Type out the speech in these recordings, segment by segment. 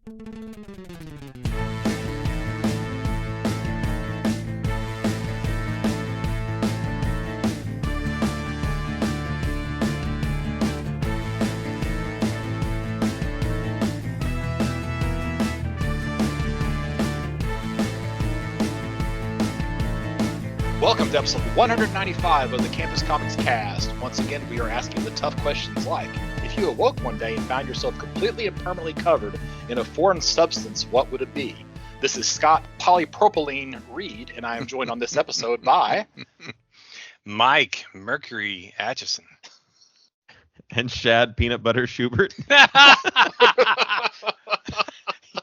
Welcome to episode 195 of the Campus Comics Cast. Once again, we are asking the tough questions like, if you awoke one day and found yourself completely and permanently covered in a foreign substance, what would it be? This is Scott Polypropolene Reed, and I am joined on this episode by... Mike, Mercury Atchison. And Shaad Peanut Butter Schubert.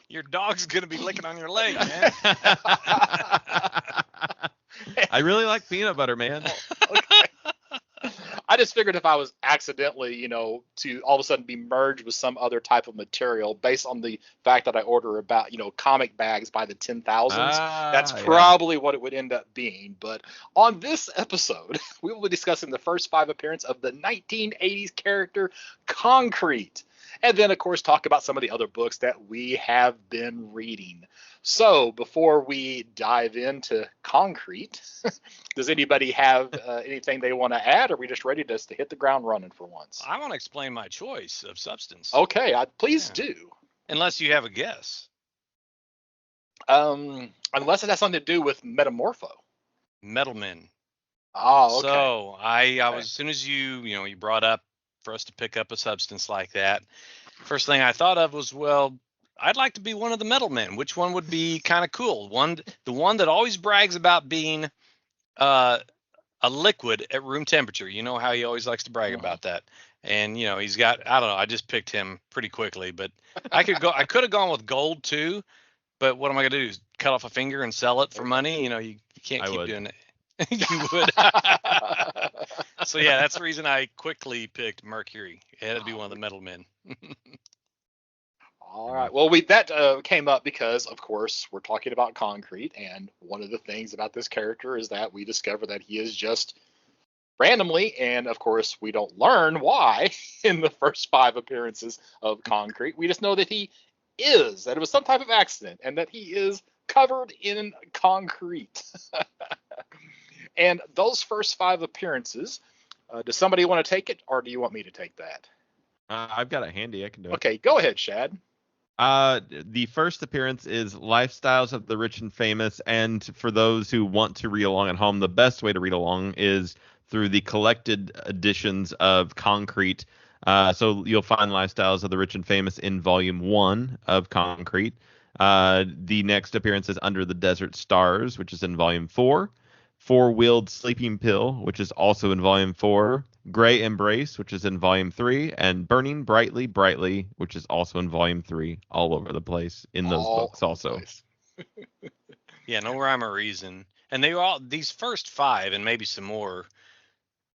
Your dog's going to be licking on your leg, man. I really like peanut butter, man. Okay. I just figured if I was accidentally, to all of a sudden be merged with some other type of material based on the fact that I order about, comic bags by the 10,000s, that's probably what it would end up being. But on this episode, we will be discussing the first 5 appearances of the 1980s character Concrete. And then, of course, talk about some of the other books that we have been reading. So before we dive into Concrete, does anybody have anything they want to add? Or are we just ready to hit the ground running for once? I want to explain my choice of substance. Okay, please do. Unless you have a guess. Unless it has something to do with Metamorpho. Metalmen. Oh, okay. So I was, as soon as you brought up for us to pick up a substance like that, first thing I thought of was, well, I'd like to be one of the metal men. Which one would be kind of cool? The one that always brags about being a liquid at room temperature. You know how he always likes to brag about that. And he's got, I don't know, I just picked him pretty quickly, but I could have gone with gold too, but what am I gonna do? Cut off a finger and sell it for money? You can't keep doing it. You would. So yeah, that's the reason I quickly picked Mercury. It had to be one of the metal men. All right. Well, that came up because, of course, we're talking about Concrete, and one of the things about this character is that we discover that he is just randomly, and of course, we don't learn why in the first 5 appearances of Concrete. We just know that he is, that it was some type of accident, and that he is covered in concrete. And those first 5 appearances, does somebody want to take it, or do you want me to take that? I've got it handy. I can do it. Okay, go ahead, Shaad. The first appearance is Lifestyles of the Rich and Famous, and for those who want to read along at home, the best way to read along is through the collected editions of Concrete. So you'll find Lifestyles of the Rich and Famous in Volume 1 of Concrete. The next appearance is Under the Desert Stars, which is in Volume 4. Four-Wheeled Sleeping Pill, which is also in Volume 4. Gray Embrace, which is in Volume 3, and Burning Brightly, Brightly, which is also in Volume 3, all over the place in those books also. Yeah, no rhyme or reason. And these first 5, and maybe some more,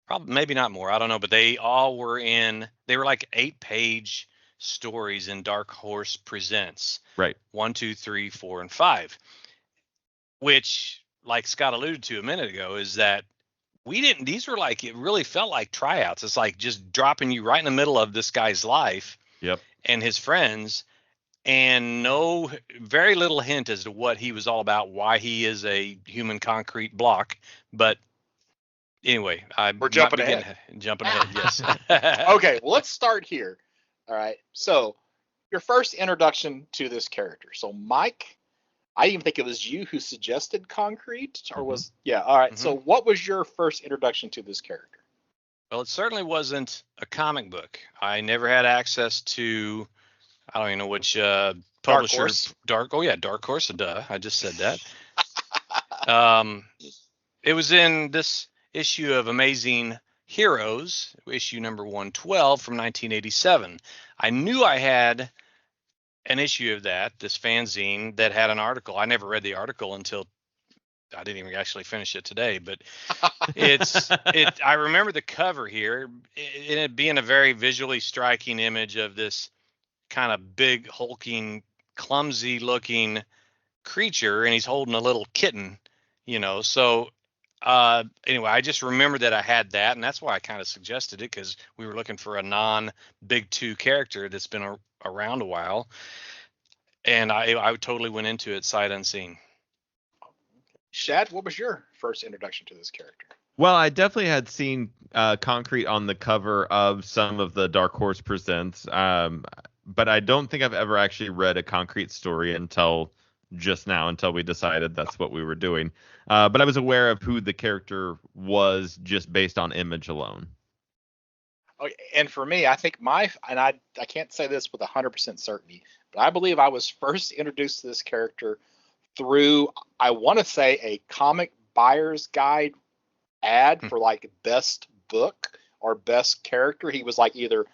probably maybe not more, I don't know, but they were like 8-page stories in Dark Horse Presents. Right. 1, 2, 3, 4, and 5. Which, like Scott alluded to a minute ago, is that these were like, it really felt like tryouts. It's like just dropping you right in the middle of this guy's life. Yep. And his friends, and very little hint as to what he was all about, why he is a human concrete block. But anyway, we're jumping ahead. Yes. Okay, well, let's start here. All right. So your first introduction to this character. So Mike, I even think it was you who suggested Concrete, or was, yeah. All right. Mm-hmm. So what was your first introduction to this character? Well, it certainly wasn't a comic book. I never had access to, I don't even know which publisher. Dark Horse. Duh. I just said that. It was in this issue of Amazing Heroes, issue number 112 from 1987. I knew I had an issue of this fanzine that had an article. I never read the article until I didn't even actually finish it today, but I remember the cover here, it being a very visually striking image of this kind of big, hulking, clumsy looking creature, and he's holding a little kitten, so anyway, I just remember that I had that, and that's why I kind of suggested it, because we were looking for a non-Big Two character that's been around a while. And I totally went into it sight unseen. Shaad, what was your first introduction to this character? Well, I definitely had seen Concrete on the cover of some of the Dark Horse Presents, but I don't think I've ever actually read a Concrete story until just now, until we decided that's what we were doing. But I was aware of who the character was just based on image alone. Oh, and for me, I think I can't say this with 100% certainty, but I believe I was first introduced to this character through, I want to say, a comic buyer's guide ad for like best book or best character. He was like either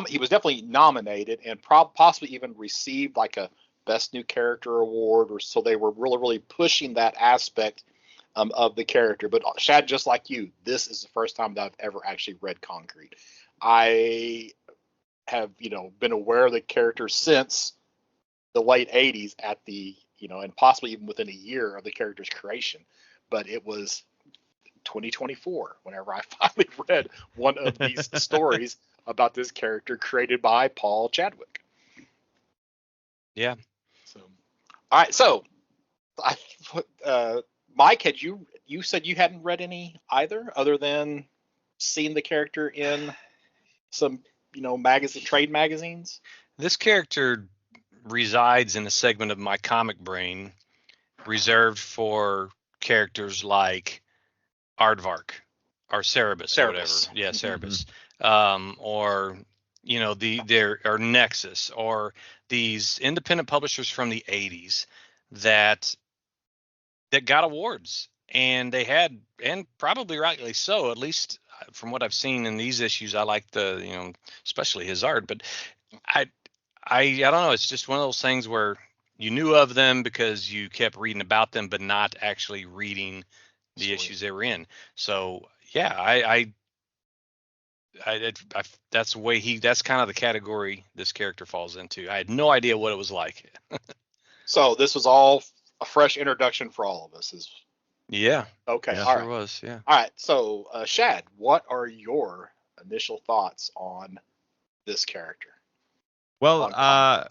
he was definitely nominated and possibly even received like a best new character award, or so they were really pushing that aspect of the character. But Shaad, just like you, this is the first time that I've ever actually read Concrete. I have, been aware of the character since the late 80s at the, and possibly even within a year of the character's creation. But it was 2024 whenever I finally read one of these stories about this character created by Paul Chadwick. Yeah. So, all right. So, Mike, had you said you hadn't read any either, other than seeing the character in some, trade magazines? This character resides in a segment of my comic brain reserved for characters like Aardvark or Cerebus or whatever. Yeah, Cerebus. Or or Nexus, or these independent publishers from the 80s that got awards, and they had, and probably rightly so, at least from what I've seen in these issues. I like the, especially his art, but I don't know. It's just one of those things where you knew of them because you kept reading about them, but not actually reading the issues they were in. So yeah, I that's the way that's kind of the category this character falls into. I had no idea what it was like. So this was all a fresh introduction for all of us. Yeah. Okay. Yeah, all sure right. was. Yeah. All right. So Shaad, what are your initial thoughts on this character? Well,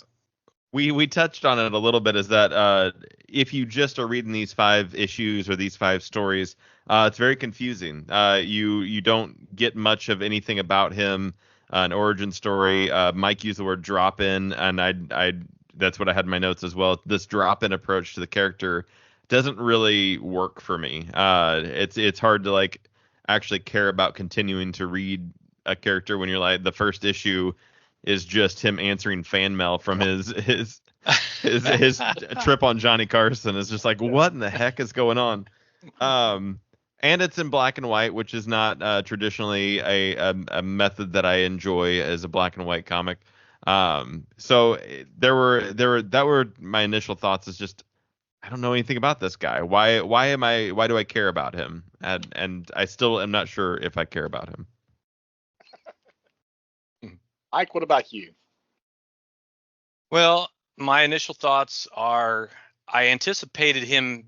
we touched on it a little bit, is that if you just are reading these 5 issues or these 5 stories, it's very confusing. You don't get much of anything about him, an origin story. Mike used the word drop in, and I that's what I had in my notes as well. This drop in approach to the character doesn't really work for me. It's hard to like actually care about continuing to read a character when you're like, the first issue is just him answering fan mail from his trip on Johnny Carson. It's just like, what in the heck is going on? And it's in black and white, which is not traditionally a method that I enjoy as a black and white comic. So that were my initial thoughts. Is just, I don't know anything about this guy. Why do I care about him? And I still am not sure if I care about him. Mike, what about you? Well, my initial thoughts are, I anticipated him,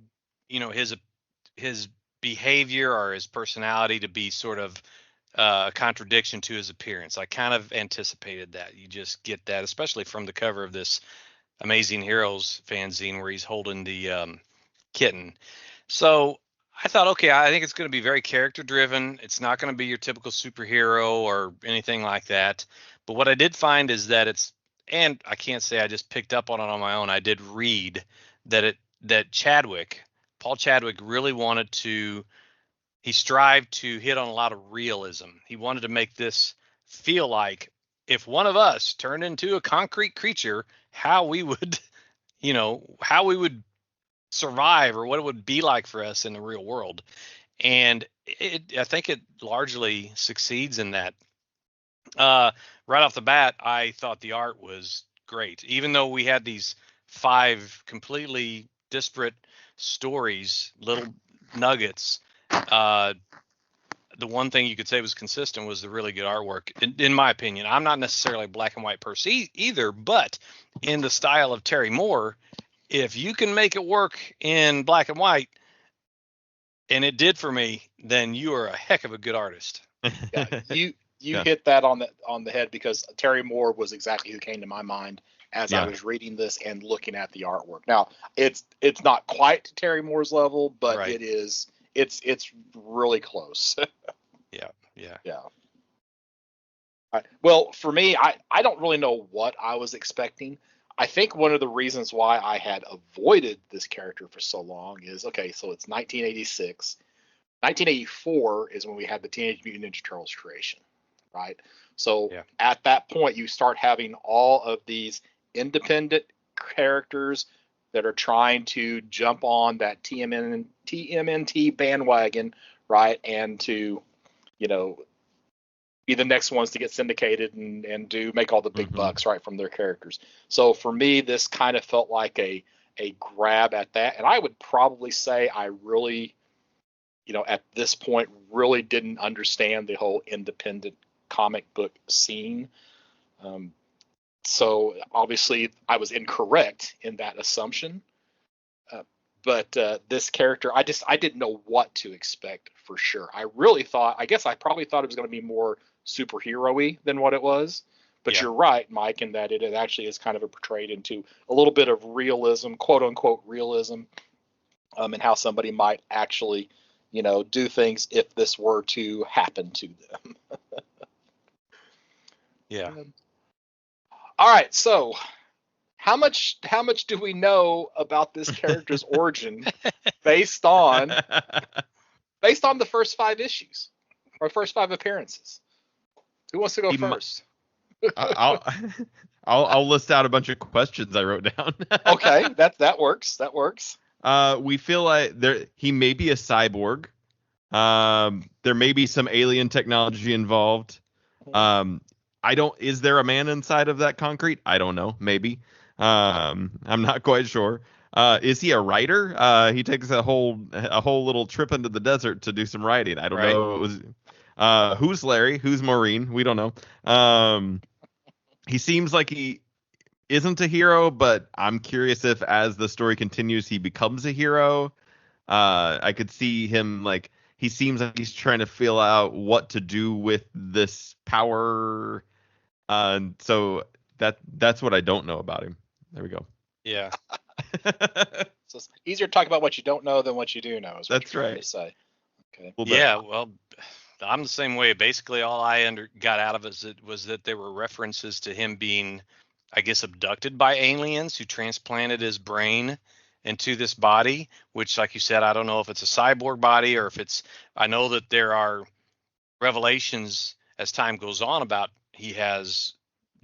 his behavior or his personality to be sort of a contradiction to his appearance. I kind of anticipated that. You just get that, especially from the cover of this Amazing Heroes fanzine where he's holding the kitten. So I thought, okay, I think it's going to be very character driven. It's not going to be your typical superhero or anything like that. But what I did find is that and I can't say I just picked up on it on my own. I did read that Paul Chadwick really he strived to hit on a lot of realism. He wanted to make this feel like if one of us turned into a concrete creature, how we would survive, or what it would be like for us in the real world. And I think it largely succeeds in that. Right off the bat, I thought the art was great. Even though we had these 5 completely disparate stories, little nuggets, the one thing you could say was consistent was the really good artwork, in my opinion. I'm not necessarily a black and white person either, but in the style of Terry Moore, if you can make it work in black and white, and it did for me, then you are a heck of a good artist. Yeah, you hit that on the head, because Terry Moore was exactly who came to my mind as I was reading this and looking at the artwork. Now, it's not quite Terry Moore's level, but Right. it is. It's really close. Yeah. Yeah. Well, for me, I don't really know what I was expecting. I think one of the reasons why I had avoided this character for so long is, okay, so it's 1986. 1984 is when we had the Teenage Mutant Ninja Turtles creation, right? So at that point, you start having all of these independent characters that are trying to jump on that TMNT bandwagon, right? And to, be the next ones to get syndicated and make all the big bucks, right, from their characters. So for me, this kind of felt like a grab at that. And I would probably say I really, at this point, really didn't understand the whole independent comic book scene. So obviously I was incorrect in that assumption. But this character, I didn't know what to expect for sure. I probably thought it was going to be more superhero-y than what it was. But you're right, Mike, in that it actually is kind of portrayed into a little bit of realism, quote unquote realism, and how somebody might actually, do things if this were to happen to them. Yeah. All right, so how much do we know about this character's origin based on the first 5 issues or first 5 appearances? Who wants to go first? I'll list out a bunch of questions I wrote down. Okay, that works. That works. We feel like he may be a cyborg. There may be some alien technology involved. Is there a man inside of that concrete? I don't know. Maybe. I'm not quite sure. Is he a writer? He takes a whole little trip into the desert to do some writing. I don't know. Who's Larry? Who's Maureen? We don't know. He seems like he isn't a hero, but I'm curious if as the story continues he becomes a hero. I could see him he seems like he's trying to feel out what to do with this power. So that's what I don't know about him. There we go. Yeah. So it's easier to talk about what you don't know than what you do know. Is what that's you're right. To say. Okay. Yeah. Well, I'm the same way. Basically, all I got out of it was that there were references to him being, I guess, abducted by aliens who transplanted his brain into this body, which, like you said, I don't know if it's a cyborg body or if it's. I know that there are revelations as time goes on about he has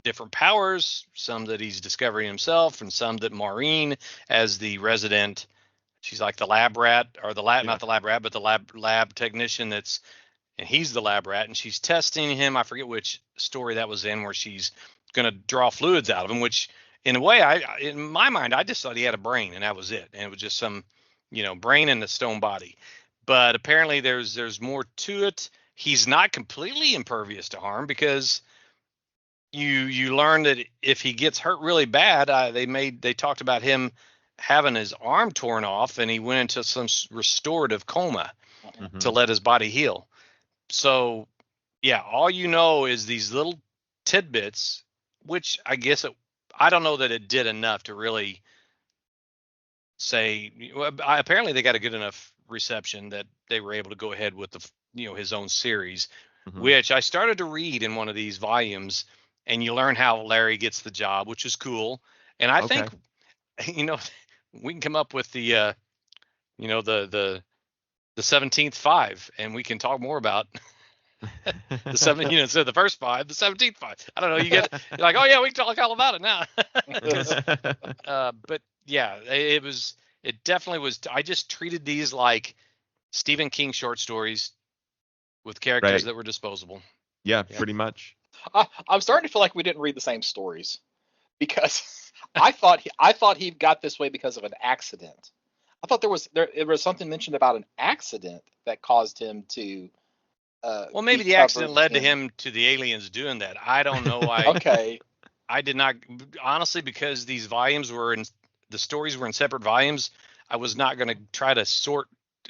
different powers, some that he's discovering himself, and some that Maureen, as the resident, she's like the lab rat, or not the lab rat, but the lab technician and he's the lab rat, and she's testing him. I forget which story that was in, where she's going to draw fluids out of him, which in a way, in my mind, I just thought he had a brain and that was it. And it was just some, brain in the stone body. But apparently there's more to it. He's not completely impervious to harm, because you learn that if he gets hurt really bad, they talked about him having his arm torn off, and he went into some restorative coma to let his body heal. So, yeah, all is these little tidbits, which I guess I don't know that it did enough to really say. Apparently, they got a good enough reception that they were able to go ahead with his own series, which I started to read in one of these volumes, and you learn how Larry gets the job, which is cool. And I think we can come up with the the 17th 5, and we can talk more about the 7, instead of the first 5, the 17th 5. I don't know. You're like, oh yeah, we can talk all about it now. But yeah, it definitely was. I just treated these like Stephen King short stories with characters that were disposable. Yeah, pretty much. I'm starting to feel like we didn't read the same stories, because I thought he got this way because of an accident. I thought there was something mentioned about an accident that caused him to. Well, maybe the accident led to him to the aliens doing that. I don't know. I did not, honestly, because these volumes the stories were in separate volumes. I was not going to try to sort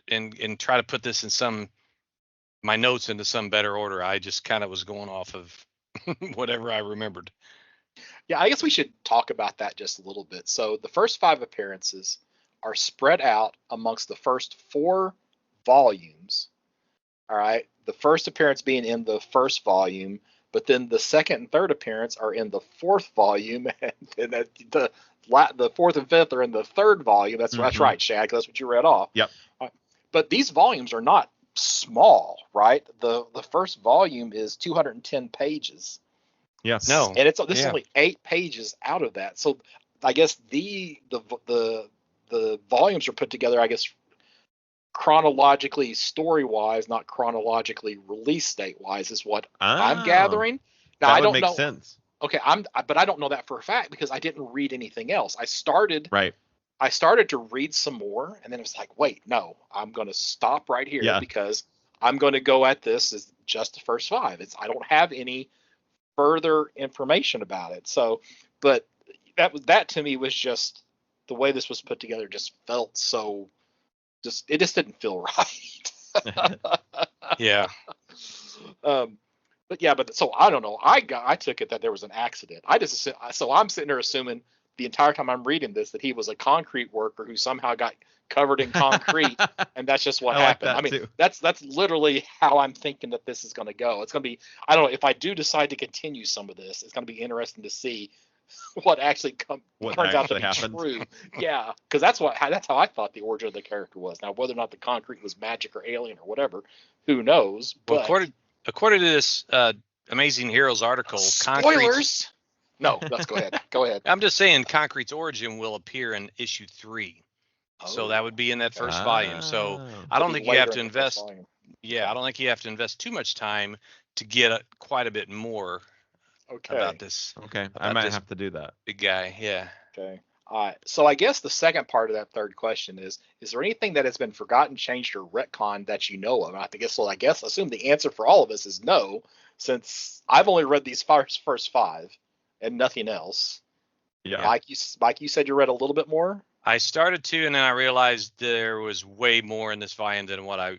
and try to put this in my notes into some better order. I just kind of was going off of whatever I remembered. Yeah, I guess we should talk about that just a little bit. So the first 5 appearances are spread out amongst the first 4 volumes. All right. The first appearance being in the first volume, but then the second and third appearance are in the 4th volume, and the 4th and 5th are in the 3rd volume. That's right, Shaad, 'cause that's what you read off. Yep. But these volumes are not small, right? The first volume is 210 pages. Yeah. No. And this is only 8 pages out of that. So I guess the volumes are put together, I guess, chronologically, story wise, not chronologically release date wise, is what I'm gathering. Now that I don't would make know. sense. Okay, but I don't know that for a fact because I didn't read anything else. I started to read some more, and then it was like, wait, no, I'm going to stop right here because I'm going to go at this as just the first 5. I don't have any further information about it. So, but that to me was just the way this was put together. Just felt so. It just didn't feel right. Yeah. But so I don't know. I took it that there was an accident. So I'm sitting there assuming the entire time I'm reading this that he was a concrete worker who somehow got covered in concrete, and that's just what happened. I mean, that's literally how I'm thinking that this is going to go. It's going to be, I don't know, if I do decide to continue some of this, it's going to be interesting to see what actually turns out to be true. Yeah, because that's how I thought the origin of the character was. Now, whether or not the concrete was magic or alien or whatever, who knows? But well, according to this Amazing Heroes article, spoilers. No, let's go ahead. Go ahead. I'm just saying, Concrete's origin will appear in issue 3. So that would be in that first volume. So I don't think you have to invest. Yeah, I don't think you have to invest too much time to get quite a bit more about this. Okay, I might have to do that. Big guy, yeah. Okay. All right. So I guess the second part of that third question is there anything that has been forgotten, changed, or retconned that you know of? And I guess assume the answer for all of us is no, since I've only read these first 5 and nothing else. Yeah. Mike, you said you read a little bit more. I started to, and then I realized there was way more in this volume than I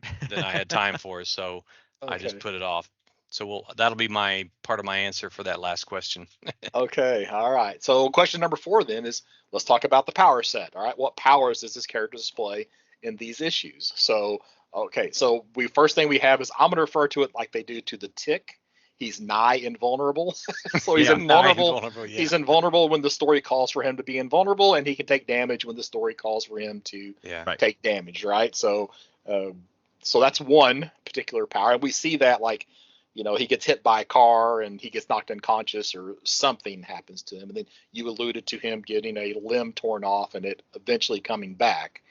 had time for. So I just put it off. So that'll be my part of my answer for that last question. Okay. All right. So question number 4 then is, let's talk about the power set. All right. What powers does this character display in these issues? So, okay. So first thing we have is, I'm going to refer to it like they do to the Tick. He's nigh invulnerable. So he's invulnerable. He's invulnerable when the story calls for him to be invulnerable, and he can take damage when the story calls for him to take damage, right? So that's one particular power. And we see that, like, he gets hit by a car and he gets knocked unconscious or something happens to him. And then you alluded to him getting a limb torn off and it eventually coming back.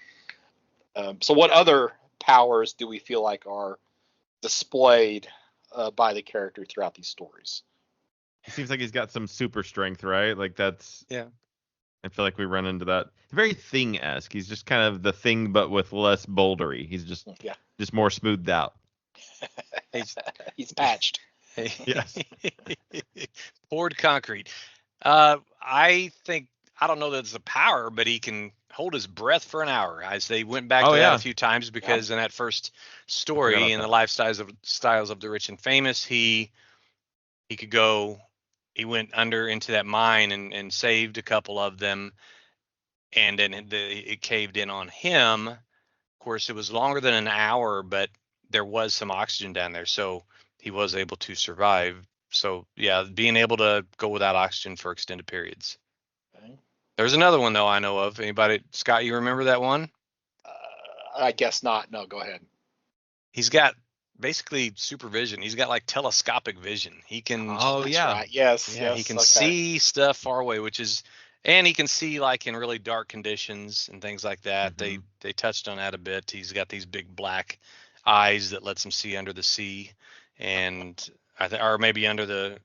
So what other powers do we feel like are displayed by the character throughout these stories? It seems like he's got some super strength, right? Like that's. Yeah. I feel like we run into that. Very Thing-esque. He's just kind of the Thing, but with less bouldery. He's just more smoothed out. He's patched. Yes. Poured concrete. I don't know that it's a power, but he can hold his breath for an hour. As they went back to that a few times, because in that first story, in the lifestyles of the rich and famous, he could go. He went into that mine and saved a couple of them, and then it caved in on him. Of course, it was longer than an hour, but there was some oxygen down there, so he was able to survive. So yeah, being able to go without oxygen for extended periods. Okay. There's another one though I know of. Anybody, Scott, you remember that one? I guess not. No, go ahead. He's got basically supervision. He's got like telescopic vision. He can. Oh yeah. Right. Yes. Yeah. Yes, he can see stuff far away, and he can see like in really dark conditions and things like that. Mm-hmm. They touched on that a bit. He's got these big black eyes that lets him see under the sea, and or maybe in the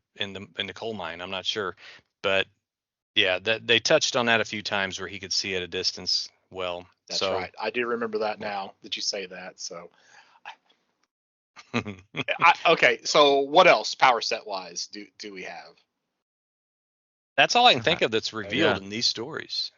coal mine. I'm not sure, but yeah, they touched on that a few times where he could see at a distance. Well, that's right. I do remember that now that you say that. So, okay. So what else, power set wise, do we have? That's all I can think of that's revealed in these stories.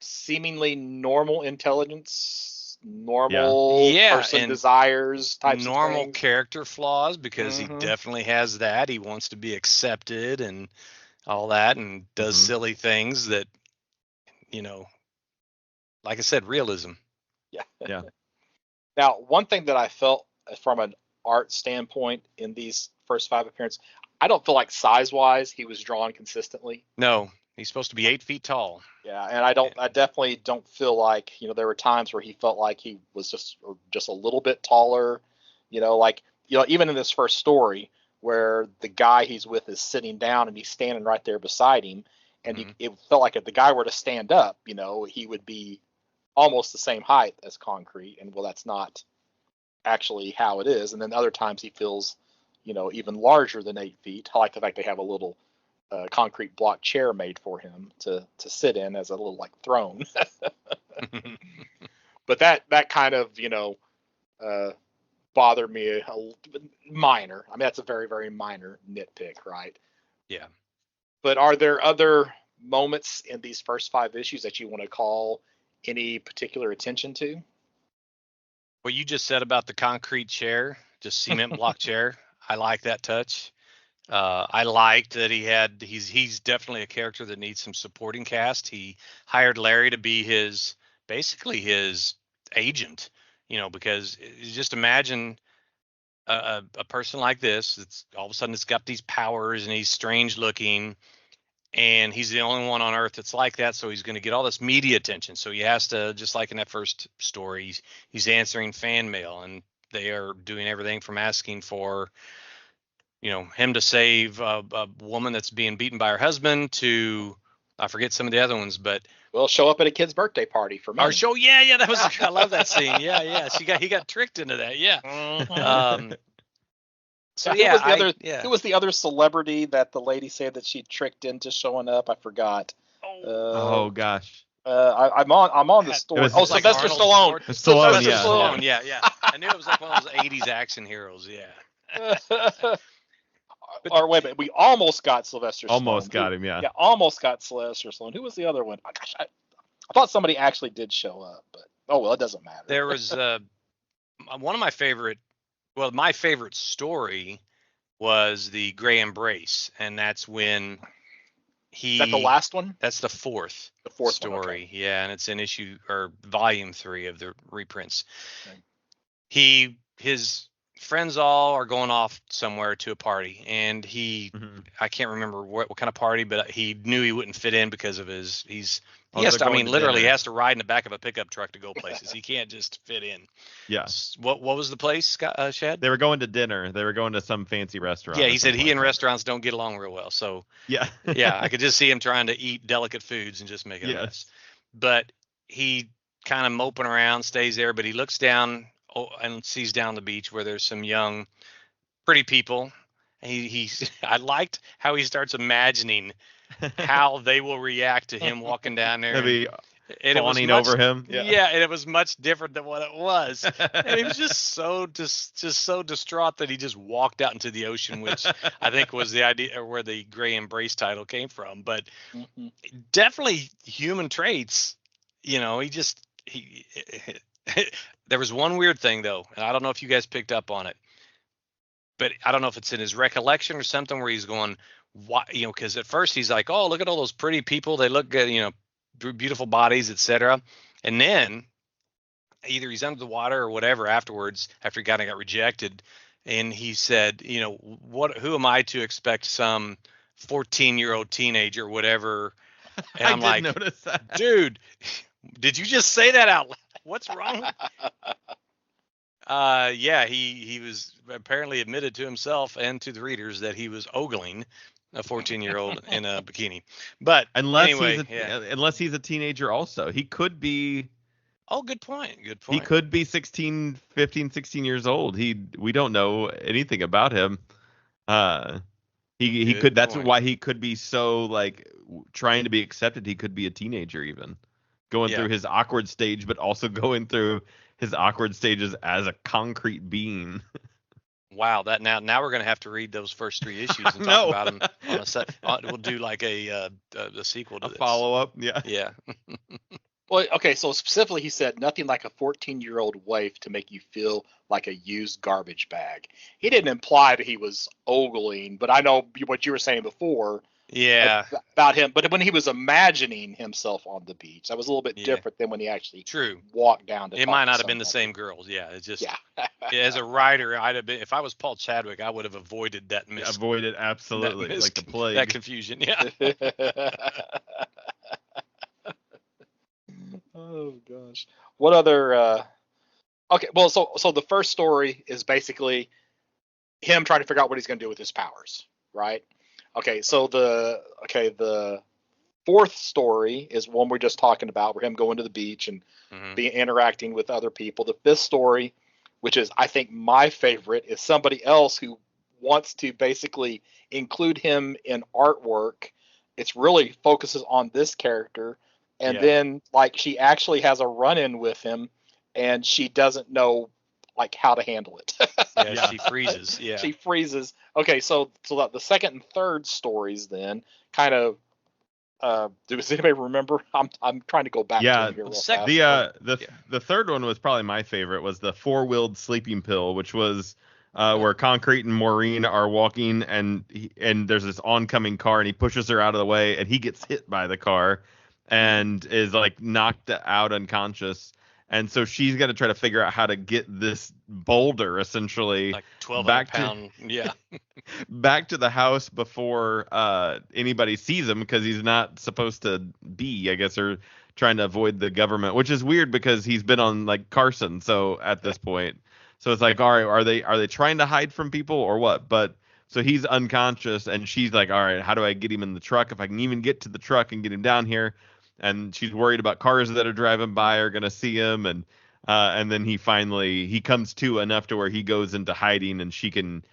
Seemingly normal intelligence. Normal person desires types of normal things. Character flaws, because he definitely has that. He wants to be accepted, and all that, and does Mhm. silly things that, like I said, realism. Yeah. Yeah. Now, one thing that I felt from an art standpoint in these first 5 appearances, I don't feel like size-wise he was drawn consistently. No, he's supposed to be 8 feet tall. Yeah, and I definitely don't feel like, there were times where he felt like he was just a little bit taller, even in this first story where the guy he's with is sitting down and he's standing right there beside him, and Mhm. it felt like if the guy were to stand up, he would be almost the same height as Concrete, and well, that's not actually how it is. And then other times he feels, even larger than 8 feet. I like the fact they have a little concrete block chair made for him to sit in as a little like throne. But that kind of uh, bothered me minor. I mean, that's a very very minor nitpick, right? Yeah. But are there other moments in these first 5 issues that you want to call any particular attention to? What you just said about the concrete chair, just cement block chair, I like that touch. I liked that he's definitely a character that needs some supporting cast. He hired Larry to be basically his agent, because just imagine a person like this. It's all of a sudden it's got these powers and he's strange looking, and he's the only one on Earth that's like that. So he's going to get all this media attention. So he has to, just like in that first story, he's answering fan mail, and they are doing everything from asking for him to save a woman that's being beaten by her husband to, I forget some of the other ones, but Well, show up at a kid's birthday party for our money. show, yeah, that was, I love that scene. Yeah, he got tricked into that. Yeah. Mhm. So Now, who was the other celebrity that the lady said that she tricked into showing up? I forgot. Uh, Oh gosh. I'm on the story. was Oh, like Sylvester Arnold Stallone. Stallone, Sylvester yeah. Stallone, yeah. I knew it was like one of those 80s action heroes. Yeah. But Or wait a minute, we almost got Sylvester Almost Stallone. got him, yeah. Yeah, almost got Sylvester Stallone. Who was the other one? Oh, gosh, I thought somebody actually did show up, but oh well, it doesn't matter. there was one of my favorite, my favorite story was the Gray Embrace, and that's when Is that the last one? That's the fourth story. One, okay. Yeah, and it's in issue or volume 3 of the reprints. Okay. His friends all are going off somewhere to a party, and Mhm. I can't remember what kind of party, but he knew he wouldn't fit in because of they're going to literally he dinner. has to ride in the back of a pickup truck to go places. He can't just fit in. Yeah. What was the place, Scott, Shaad? They were going to dinner. They were going to some fancy restaurant. Yeah, he said he and restaurants don't get along real well. So yeah. yeah, I could just see him trying to eat delicate foods and just make it a mess. But he kind of moping around, stays there, but he looks down and sees down the beach where there's some young, pretty people. I liked how he starts imagining how they will react to him walking down there. Maybe And fawning over him. Yeah, and it was much different than what it was. And he was just so distraught that he just walked out into the ocean, which I think was the idea, or where the Gray Embrace title came from. But definitely human traits. There was one weird thing though, and I don't know if you guys picked up on it, but I don't know if it's in his recollection or something where he's going, why, because at first he's like, oh, look at all those pretty people, they look good, beautiful bodies, etc. And then either he's under the water or whatever afterwards, after he got rejected, and he said, who am I to expect some 14-year-old teenager or whatever? And I'm like, notice that. Dude, did you just say that out loud? What's wrong? Yeah, he was apparently admitted to himself and to the readers that he was ogling a 14-year-old in a bikini. But unless he's a teenager also. He could be. Oh, good point. He could be 16, 15, 16 years old. We don't know anything about him. He could. That's why he could be so like trying to be accepted. He could be a teenager even, going through his awkward stage, but also going through his awkward stages as a concrete being. Wow, that now we're gonna have to read those first 3 issues and talk about them on a set. We'll do like a sequel to this. Follow up. Yeah. Yeah. Well, okay, so specifically he said nothing like a 14-year-old waif to make you feel like a used garbage bag. He didn't imply that he was ogling, but I know what you were saying before. Yeah. about him. But when he was imagining himself on the beach, that was a little bit Yeah. different than when he actually True. walked down to It talk might to not have been the somebody. same girls. Yeah. It's just, Yeah. as a writer, I'd have been, if I was Paul Chadwick, I would have avoided that Avoid it absolutely, like the plague. that confusion. Yeah. Oh gosh. What other? Okay. Well, so the first story is basically him trying to figure out what he's going to do with his powers, right? Okay. So the fourth story is one we're just talking about, where him going to the beach and interacting with other people. The fifth story, which is I think my favorite, is somebody else who wants to basically include him in artwork. It's really focuses on this character, and then like she actually has a run-in with him, and she doesn't know like how to handle it. She freezes. Yeah. She freezes. Okay, so the second and third stories then kind of does anybody remember? I'm trying to go back to them here real fast. The third one was probably my favorite, was the four-wheeled sleeping pill, which was where Concrete and Maureen are walking, and there's this oncoming car, and he pushes her out of the way, and he gets hit by the car and is like knocked out unconscious. And so she's got to try to figure out how to get this boulder, essentially, like 1,200 pound, back to the house before anybody sees him, because he's not supposed to be, I guess, or trying to avoid the government, which is weird because he's been on like Carson. So at this point, so it's like, all right, are they trying to hide from people or what? But so he's unconscious, and she's like, all right, how do I get him in the truck? If I can even get to the truck and get him down here. And she's worried about cars that are driving by are gonna see him, and then he comes to enough to where he goes into hiding, and she can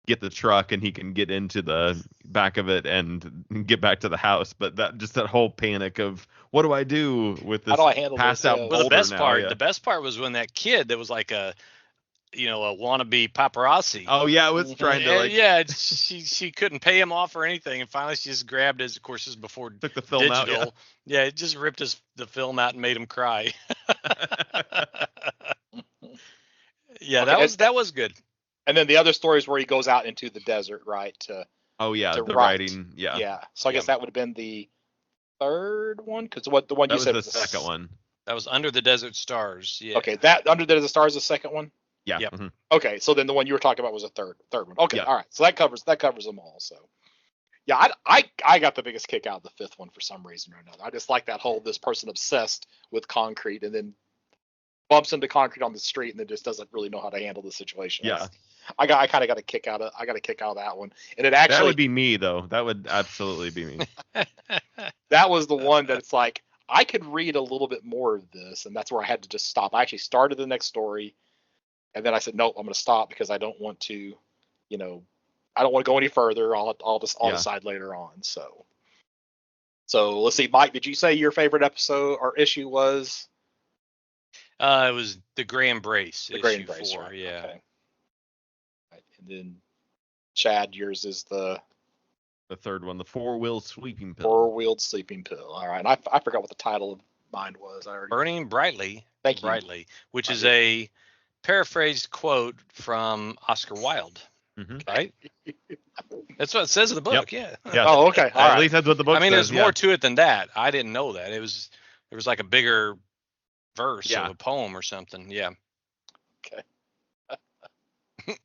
get the truck, and he can get into the back of it and get back to the house. But that whole panic of, what do I do with this? How do I handle passed this? out Yeah. Well, the best now? part, the best part was when that kid that was like a wannabe paparazzi. Oh yeah, it was trying to like. Yeah, she couldn't pay him off or anything, and finally she just grabbed his. Of course, this is before took the film digital. out. Yeah, it just ripped the film out and made him cry. Yeah, okay, that was good. And then the other story is where he goes out into the desert, right? The writing. Yeah. Yeah. So I guess that would have been the third one, because the one you said was the second one. That was Under the Desert Stars. Yeah. Okay, that Under the Desert Stars is the second one. Yeah. Yep. Mm-hmm. Okay, so then the one you were talking about was a third one. Okay, yeah. All right. So that covers them all. So yeah, I got the biggest kick out of the fifth one for some reason or another. I just like that whole this person obsessed with concrete and then bumps into concrete on the street and then just doesn't really know how to handle the situation. Yeah. I kind of got a kick out of that one. And it actually, that would be me though. That would absolutely be me. That was the one that it's like I could read a little bit more of this, and that's where I had to just stop. I actually started the next story, and then I said, nope, I'm going to stop because I don't want to, I don't want to go any further. I'll decide later on. So let's see, Mike, did you say your favorite episode or issue was? It was the Gray Embrace. The Gray Embrace, 4, right? Yeah. Okay. Right. And then Shaad, yours is the third one, the four-wheeled sleeping pill. Four-wheeled sleeping pill. All right. And I forgot what the title of mine was. Burning Brightly. Thank you. Brightly, which is a paraphrased quote from Oscar Wilde. Mm-hmm. Right? That's what it says in the book. Yep. Yeah. Oh, okay. All At right. least that's what the book says. I mean, there's more to it than that. I didn't know that. There was like a bigger verse of a poem or something. Yeah. Okay.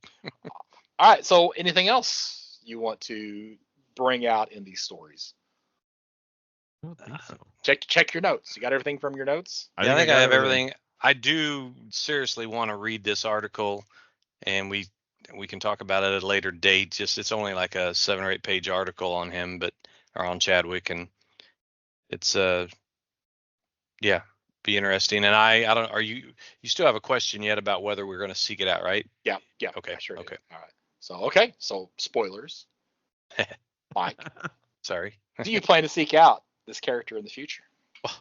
All right. So anything else you want to bring out in these stories? I don't think so. Check your notes. You got everything from your notes? I think I have everything. I do seriously want to read this article, and we can talk about it at a later date. Just it's only like a 7 or 8 page article on him, or on Chadwick, and it's be interesting. And I don't. Are you still have a question yet about whether we're going to seek it out, right? Yeah. Okay. Sure. Okay. All right. So spoilers. Mike, sorry. Do you plan to seek out this character in the future? Well,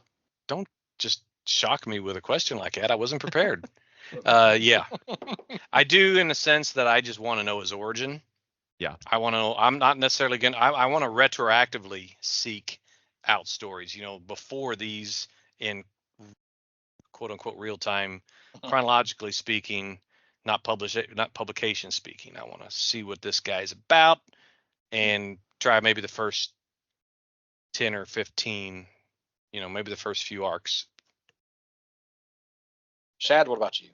don't just shock me with a question like that. I wasn't prepared. Yeah, I do, in the sense that I just want to know his origin. Yeah, I want to know. I'm not necessarily going to, I want to retroactively seek out stories, before these in quote unquote real time, chronologically speaking, not publication speaking. I want to see what this guy's about and try maybe the first 10 or 15, maybe the first few arcs. Shaad, what about you?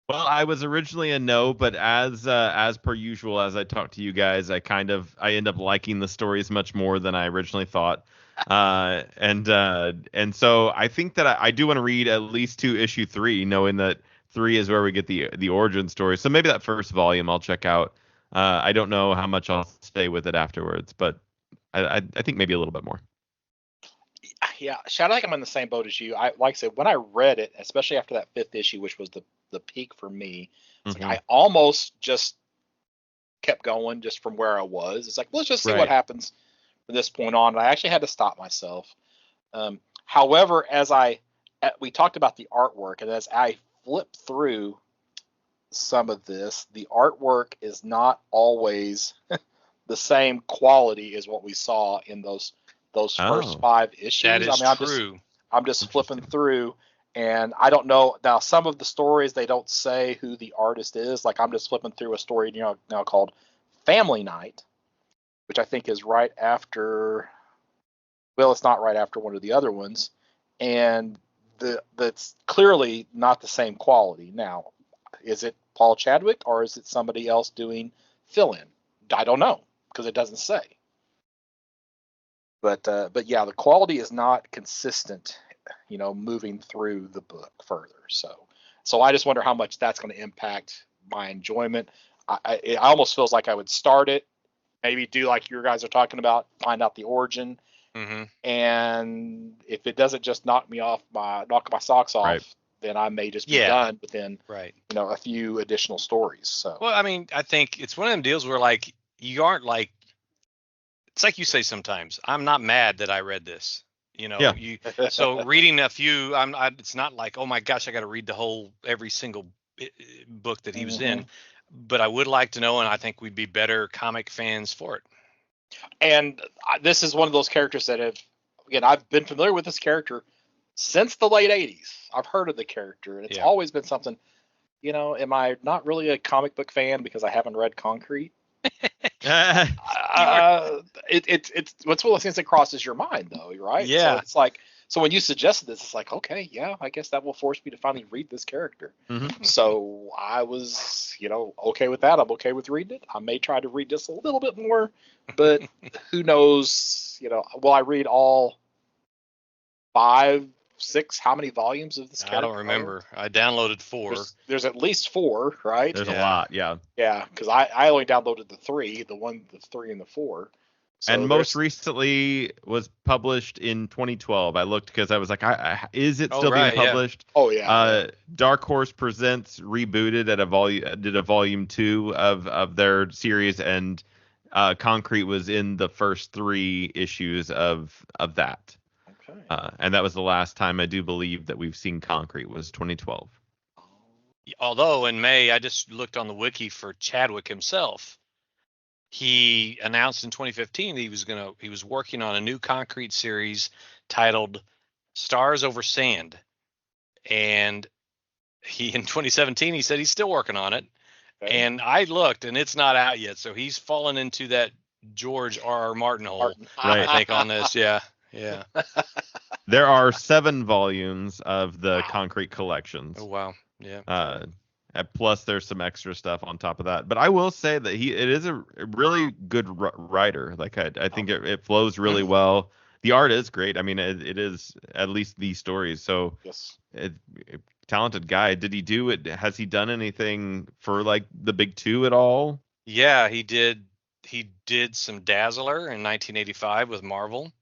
Well, I was originally a no, but as per usual, as I talk to you guys, I end up liking the stories much more than I originally thought. And so I think that I do want to read at least to issue 3, knowing that 3 is where we get the origin story. So maybe that first volume I'll check out. I don't know how much I'll stay with it afterwards, but I think maybe a little bit more. Yeah, Shaad, I think I'm in the same boat as you. Like I said, when I read it, especially after that 5th issue, which was the peak for me, it's like I almost just kept going just from where I was. It's like, let's just see what happens from this point on. And I actually had to stop myself. However, we talked about the artwork, and as I flipped through some of this, the artwork is not always the same quality as what we saw in those first 5 issues. That is true. I'm just flipping through, and I don't know. Now, some of the stories, they don't say who the artist is. Like, I'm just flipping through a story now called Family Night, which I think is right after. Well, it's not right after one of the other ones, and that's clearly not the same quality. Now, is it Paul Chadwick or is it somebody else doing fill-in? I don't know because it doesn't say. But yeah, the quality is not consistent, moving through the book further. So I just wonder how much that's going to impact my enjoyment. It almost feels like I would start it, maybe do like you guys are talking about, find out the origin, and if it doesn't just knock my socks off, then I may just be done within a few additional stories. So well, I mean, I think it's one of them deals where like you aren't like. It's like you say sometimes, I'm not mad that I read this, so reading a few, it's not like, oh my gosh, I got to read every single book that he was in, but I would like to know, and I think we'd be better comic fans for it. And this is one of those characters that I've been familiar with this character since the late 80s. I've heard of the character, and it's always been something, am I not really a comic book fan because I haven't read Concrete? It's one of those things that crosses your mind, though, right? Yeah. So it's like, so when you suggested this, it's like, okay, yeah, I guess that will force me to finally read this character. So I was, okay with that. I'm okay with reading it. I may try to read just a little bit more, but who knows? Will I read all 5, 6? How many volumes of this character? I don't remember. I downloaded 4. There's at least 4, right? There's a lot, yeah. Yeah, because I only downloaded the 3, the 3 and the 4. So and most recently was published in 2012. I looked because I was like, is it still being published? Yeah. Oh yeah. Dark Horse Presents rebooted did a volume 2 of their series, and Concrete was in the first 3 issues of that. Okay. And that was the last time I do believe that we've seen Concrete was 2012. Although in May, I just looked on the wiki for Chadwick himself. He announced in 2015 that he was working on a new Concrete series titled Stars Over Sand. And in 2017, he said he's still working on it. Okay. And I looked, and it's not out yet. So he's fallen into that George R.R. Martin hole, I think, on this. Yeah. Yeah. There are 7 volumes of the Concrete collections. Oh, wow. Yeah. Plus, there's some extra stuff on top of that. But I will say that it is a really good writer. Like I think it flows really well. The art is great. I mean, it is at least these stories. So yes, talented guy. Did he do it? Has he done anything for like the big 2 at all? Yeah, he did. He did some Dazzler in 1985 with Marvel.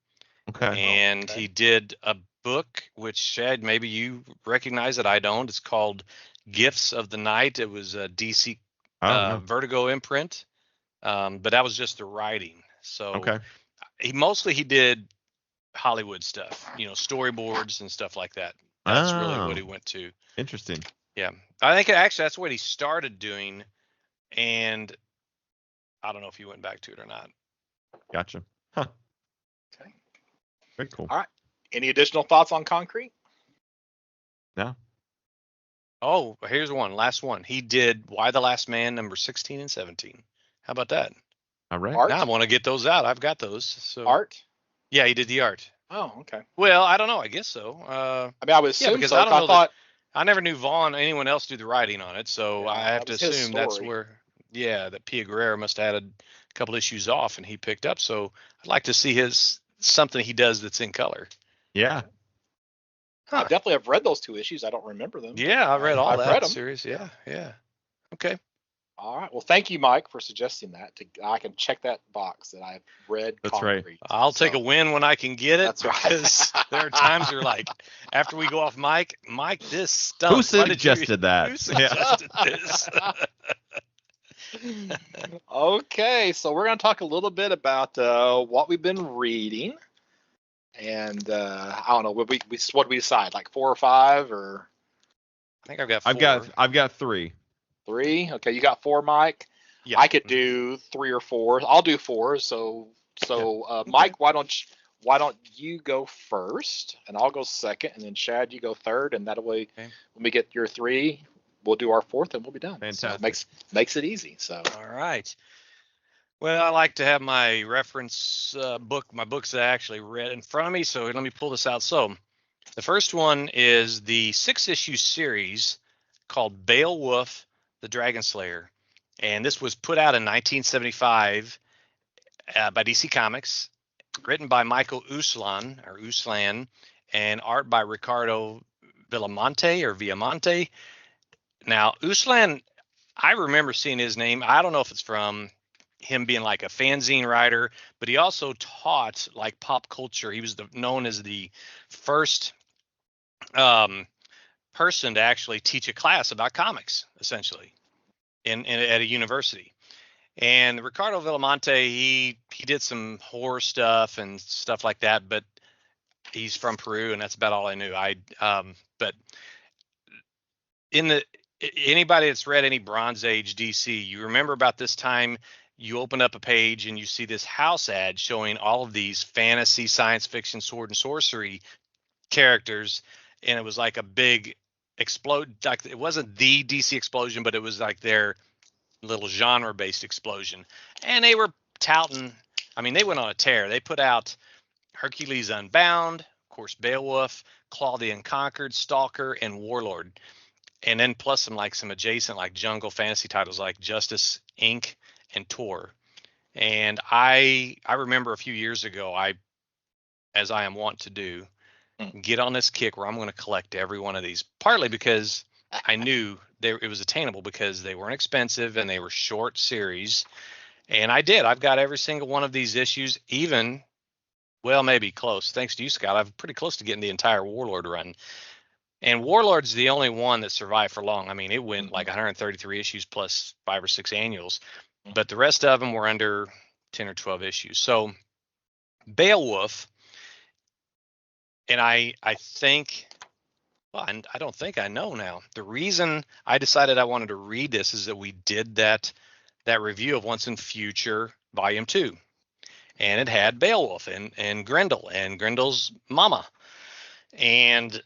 Okay. And he did a book, which Shaad, maybe you recognize it. I don't. It's called Gifts of the Night. It was a DC Vertigo imprint, but that was just the writing. So he did Hollywood stuff, storyboards and stuff like that. That's really what he went to. Interesting. Yeah, I think actually that's what he started doing, and I don't know if he went back to it or not. Gotcha. Huh. Okay. Very cool. All right. Any additional thoughts on Concrete? No. Oh, here's one. Last one. He did Why the Last Man number 16 and 17. How about that? All right. Art? Now I want to get those out. I've got those. So Art? Yeah, he did the art. Oh, okay. Well, I don't know. I guess so. I mean, I would assume because so. I don't know thought I never knew Vaughn, anyone else do the writing on it, so I have that to was his assume that's story. where, that Pia Guerrero must have had a couple issues off and he picked up. So I'd like to see something he does that's in color. Yeah. I definitely have read those 2 issues. I don't remember them. Yeah, I read all I've that read them. series. Yeah. Okay. All right. Well, thank you, Mike, for suggesting that. I can check that box that I've read. That's right. I'll take a win when I can get it. That's right. Because there are times you're like, after we go off Mike, this stunk. Who suggested that? Who suggested this? Okay, so we're going to talk a little bit about what we've been reading, and I don't know. What we decide? Like 4 or 5, or I think I've got 4. I've got 3. 3. Okay, you got 4, Mike. Yeah. I could do 3 or 4. I'll do 4. So Mike, why don't you go first, and I'll go second, and then Shaad, you go third, and that way, when we get your 3, we'll do our 4th, and we'll be done. Fantastic. So makes it easy. So all right. Well, I like to have my reference book, my books that I actually read in front of me. So let me pull this out. So the first one is the 6-issue series called Beowulf, the Dragon Slayer. And this was put out in 1975 by DC Comics, written by Michael Uslan, and art by Ricardo Villamonte. Now, Uslan, I remember seeing his name. I don't know if it's from him being like a fanzine writer, but he also taught like pop culture. He was known as the first person to actually teach a class about comics, essentially, at a university. And Ricardo Villamonte, he did some horror stuff and stuff like that, but he's from Peru, and that's about all I knew. But anybody that's read any Bronze Age DC, you remember about this time, you open up a page and you see this house ad showing all of these fantasy, science fiction, sword and sorcery characters, and it was like a big explode. Like, it wasn't the DC explosion, but it was like their little genre-based explosion. And they were touting, I mean, they went on a tear. They put out Hercules Unbound, of course, Beowulf, Claw the Unconquered, Stalker, and Warlord. And then plus some adjacent like jungle fantasy titles like Justice Inc. and Tor. And I remember a few years ago, as I am wont to do, get on this kick where I'm going to collect every one of these, partly because I knew it was attainable because they weren't expensive and they were short series. And I did. I've got every single one of these issues, even, well, maybe close. Thanks to you, Scott. I'm pretty close to getting the entire Warlord run. And Warlord's the only one that survived for long. I mean, it went like 133 issues plus 5 or 6 annuals, but the rest of them were under 10 or 12 issues. So Beowulf, and I think, well, I don't think I know now. The reason I decided I wanted to read this is that we did that review of Once and Future Volume 2, and it had Beowulf and Grendel and Grendel's mama, and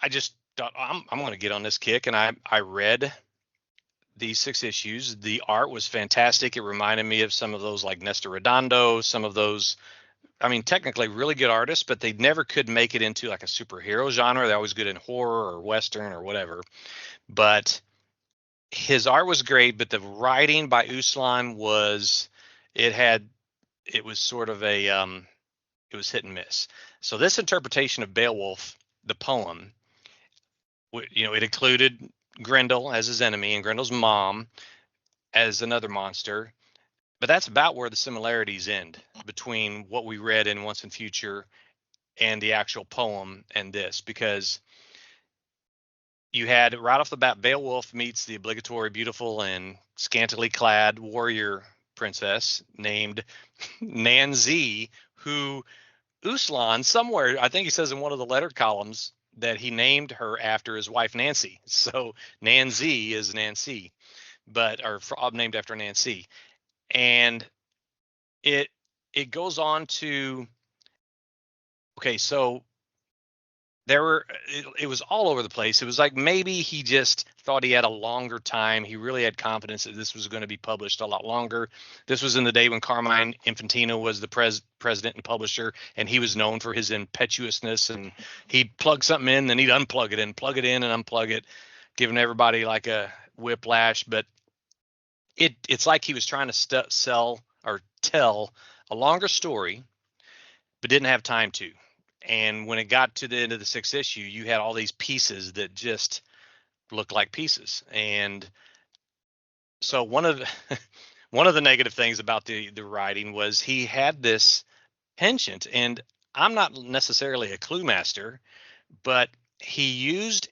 I just thought I'm going to get on this kick, and I read these 6 issues. The art was fantastic. It reminded me of some of those like Nestor Redondo, some of those, I mean, technically really good artists, but they never could make it into like a superhero genre. They're always good in horror or Western or whatever. But his art was great, but the writing by Uslan was sort of it was hit and miss. So this interpretation of Beowulf, the poem, it included Grendel as his enemy and Grendel's mom as another monster. But that's about where the similarities end between what we read in Once and Future and the actual poem and this, because you had right off the bat, Beowulf meets the obligatory beautiful and scantily clad warrior princess named Nanzi, who Uslan somewhere, I think he says in one of the letter columns, that he named her after his wife Nancy. So Nanzi is Nancy, or named after Nancy. And it goes on to, okay, so it was all over the place. It was like maybe he just thought he had a longer time. He really had confidence that this was going to be published a lot longer. This was in the day when Carmine Infantino was the president and publisher, and he was known for his impetuousness, and he'd plug something in, then he'd unplug it and plug it in and unplug it, giving everybody like a whiplash. But it's like he was trying to sell or tell a longer story, but didn't have time to. And when it got to the end of the 6th issue, you had all these pieces that just looked like pieces. And so one of the negative things about the writing was he had this penchant, and I'm not necessarily a clue master, but he used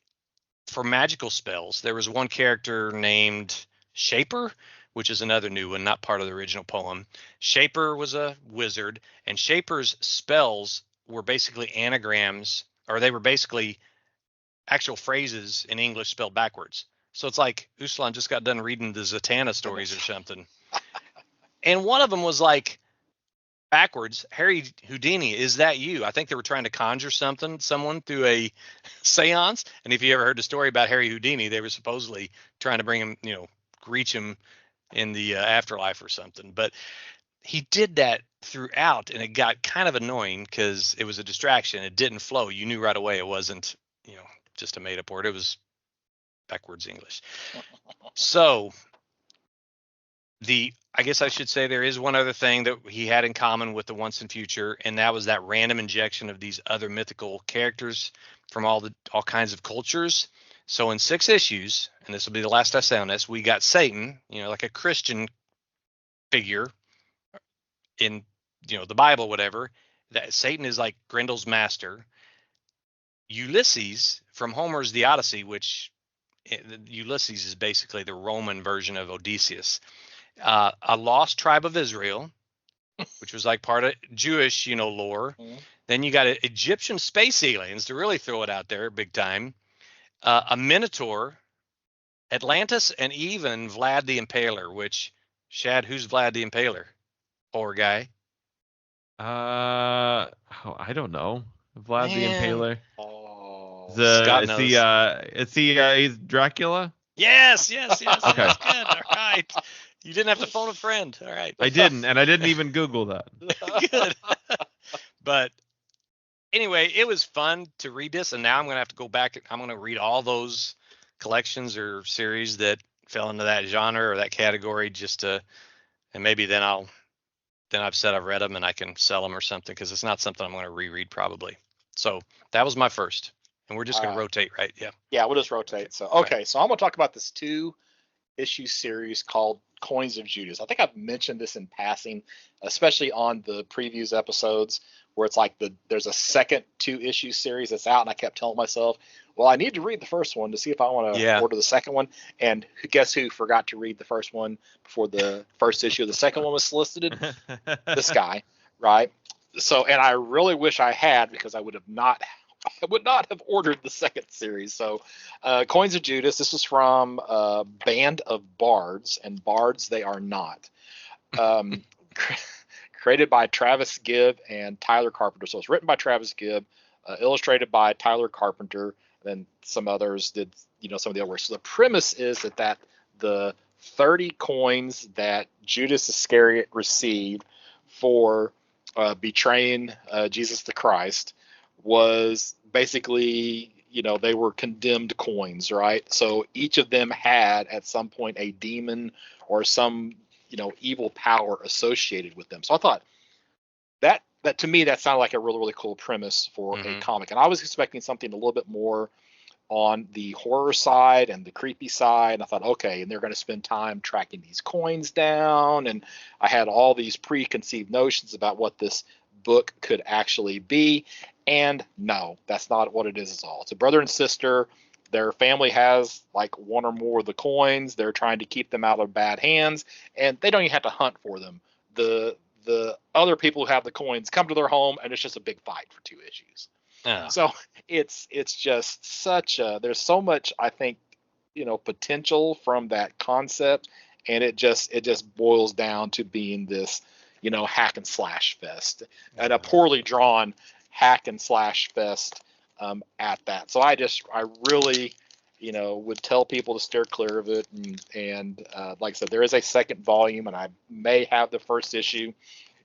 for magical spells. There was one character named Shaper, which is another new one, not part of the original poem. Shaper was a wizard, and Shaper's spells were basically anagrams, or they were basically actual phrases in English spelled backwards. So it's like Uslan just got done reading the Zatanna stories or something. And one of them was like backwards, Harry Houdini, is that you? I think they were trying to conjure someone through a seance. And if you ever heard the story about Harry Houdini, they were supposedly trying to bring him, reach him in the afterlife or something. But he did that throughout, and it got kind of annoying because it was a distraction. It didn't flow. You knew right away it wasn't, just a made up word. It was backwards English. So I guess I should say there is one other thing that he had in common with the Once and Future, and that was that random injection of these other mythical characters from all kinds of cultures. So in 6 issues, and this will be the last I say on this, we got Satan, like a Christian figure in the Bible, whatever. That Satan is like Grendel's master. Ulysses from Homer's The Odyssey, which Ulysses is basically the Roman version of Odysseus. A lost tribe of Israel, which was like part of Jewish, lore. Mm-hmm. Then you got Egyptian space aliens to really throw it out there big time. A Minotaur, Atlantis, and even Vlad the Impaler. Which, Shaad, who's Vlad the Impaler? Poor guy. I don't know. Vlad the Impaler. Scott knows. Is he he's Dracula? Yes. Okay. That's good. All right. You didn't have to phone a friend. All right. I didn't, and I didn't even Google that. Good. But anyway, it was fun to read this, and now I'm going to have to go back. I'm going to read all those collections or series that fell into that genre or that category and maybe then I've said I've read them and I can sell them or something, because it's not something I'm going to reread probably. So that was my first. And we're just going to rotate, right? Yeah. Yeah, we'll just rotate. So, okay. Right. So I'm going to talk about this 2-issue series called Coins of Judas. I think I've mentioned this in passing, especially on the previews episodes, where it's like there's a second 2-issue series that's out, and I kept telling myself, well, I need to read the first one to see if I want to order the second one. And guess who forgot to read the first one before the first issue of the second one was solicited? This guy, right? So, and I really wish I had, because I would not have ordered the second series. So, Coins of Judas, this is from Band of Bards, and bards they are not. Created by Travis Gibb and Tyler Carpenter. So it's written by Travis Gibb, illustrated by Tyler Carpenter, then some others did, some of the other work. So the premise is that the 30 coins that Judas Iscariot received for betraying Jesus the Christ was basically, they were condemned coins, right? So each of them had at some point a demon or some, evil power associated with them. So I thought that to me, that sounded like a really, really cool premise for a comic. And I was expecting something a little bit more on the horror side and the creepy side. And I thought, okay, and they're going to spend time tracking these coins down. And I had all these preconceived notions about what this book could actually be. And no, that's not what it is at all. It's a brother and sister. Their family has like one or more of the coins. They're trying to keep them out of bad hands, and they don't even have to hunt for them. The other people who have the coins come to their home, and it's just a big fight for 2 issues. Yeah. So it's just there's so much, I think, potential from that concept, and it just boils down to being this, hack and slash fest, and a poorly drawn hack and slash fest at that. So I really, would tell people to steer clear of it. And like I said, there is a second volume, and I may have the first issue.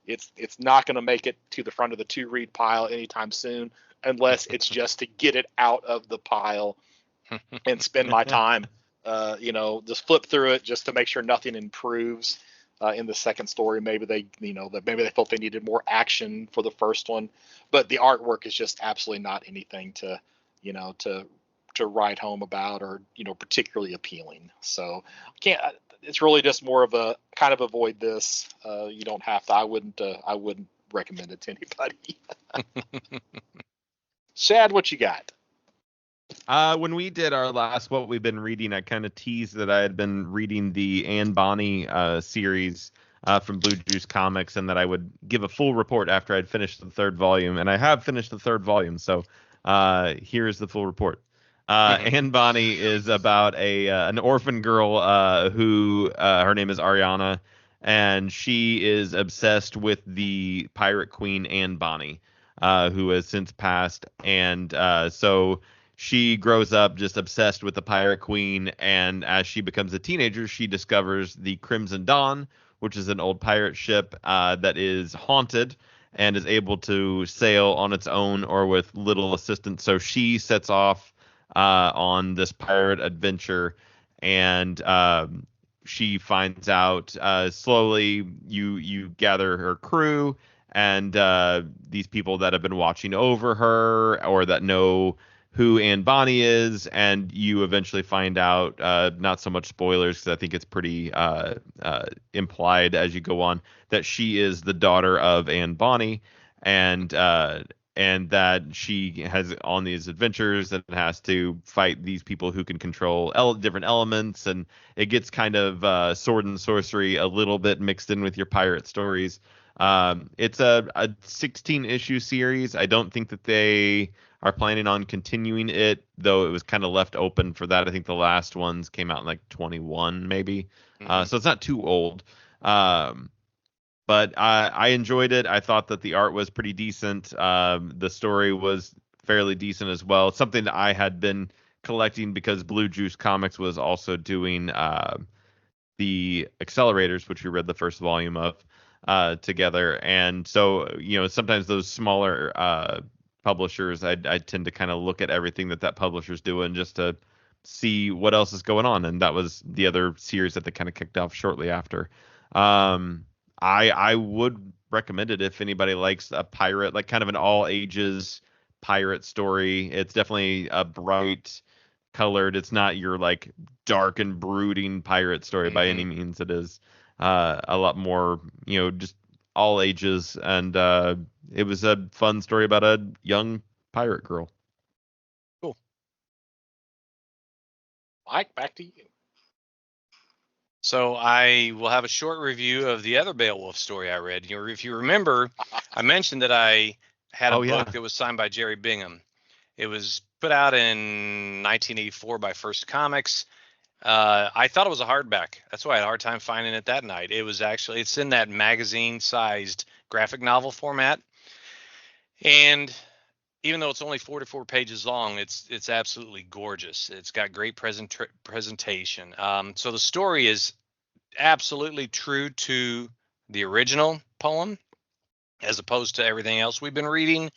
It's not going to make it to the front of the to read pile anytime soon, unless it's just to get it out of the pile and spend my time, just flip through it just to make sure nothing improves in the second story. Maybe they felt they needed more action for the first one, but the artwork is just absolutely not anything to, to write home about, or particularly appealing. So can't. It's really just more of a kind of avoid this. You don't have to. I wouldn't recommend it to anybody. Shaad, what you got? When we did our last What We've Been Reading, I kind of teased that I had been reading the Anne Bonny series from Blue Juice Comics, and that I would give a full report after I'd finished the third volume. And I have finished the third volume, so here's the full report. Anne Bonny is about an orphan girl who her name is Ariana, and she is obsessed with the pirate queen Anne Bonny, who has since passed. And so she grows up just obsessed with the pirate queen, and as she becomes a teenager, she discovers the Crimson Dawn, which is an old pirate ship that is haunted and is able to sail on its own or with little assistance. So she sets off on this pirate adventure, and she finds out slowly. You gather her crew and these people that have been watching over her, or that know who Anne Bonny is, and you eventually find out, not so much spoilers because I think it's pretty implied as you go on, that she is the daughter of Anne Bonny, and that she has on these adventures and has to fight these people who can control different elements, and it gets kind of sword and sorcery a little bit mixed in with your pirate stories. It's a 16-issue series. I don't think that they are planning on continuing it, though it was kind of left open for that. I think the last ones came out in like 21 maybe. So it's not too old. But I enjoyed it. I thought that the art was pretty decent. The story was fairly decent as well. It's something that I had been collecting because Blue Juice Comics was also doing the Accelerators, which we read the first volume of together. And so, sometimes those smaller publishers, I tend to kind of look at everything that publisher's doing just to see what else is going on. And that was the other series that they kind of kicked off shortly after. I would recommend it if anybody likes a pirate, like kind of an all ages pirate story. It's definitely a bright colored. It's not your like dark and brooding pirate story by any means. It is a lot more, just all ages, and it was a fun story about a young pirate girl. Cool. Mike, back to you. So I will have a short review of the other Beowulf story I read. If you remember, I mentioned that I had a book that was signed by Jerry Bingham. It was put out in 1984 by First Comics. I thought it was a hardback. That's why I had a hard time finding it that night. It's in that magazine-sized graphic novel format. And even though it's only 44 pages long, it's absolutely gorgeous. It's got great presentation. So the story is absolutely true to the original poem, as opposed to everything else we've been reading.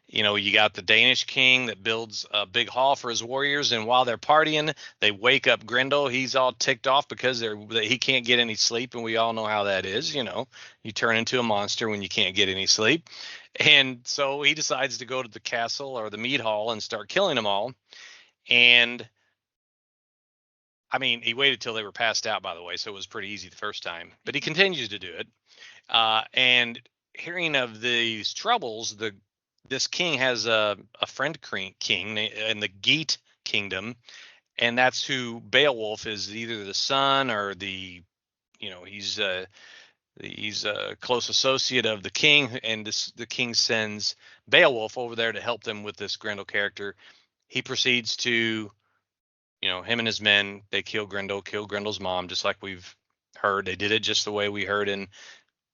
You got the Danish king that builds a big hall for his warriors, and while they're partying, they wake up Grendel. He's all ticked off because he can't get any sleep, and we all know how that is. You turn into a monster when you can't get any sleep. And so he decides to go to the castle or the mead hall and start killing them all. And I mean, he waited till they were passed out, by the way, so it was pretty easy the first time. But he continues to do it. And hearing of these troubles, this king has a friend king in the Geat kingdom, and that's who Beowulf is, either the son or he's a close associate of the king, and the king sends Beowulf over there to help them with this Grendel character. He proceeds to, him and his men, they kill Grendel's mom, just like we've heard. They did it just the way we heard in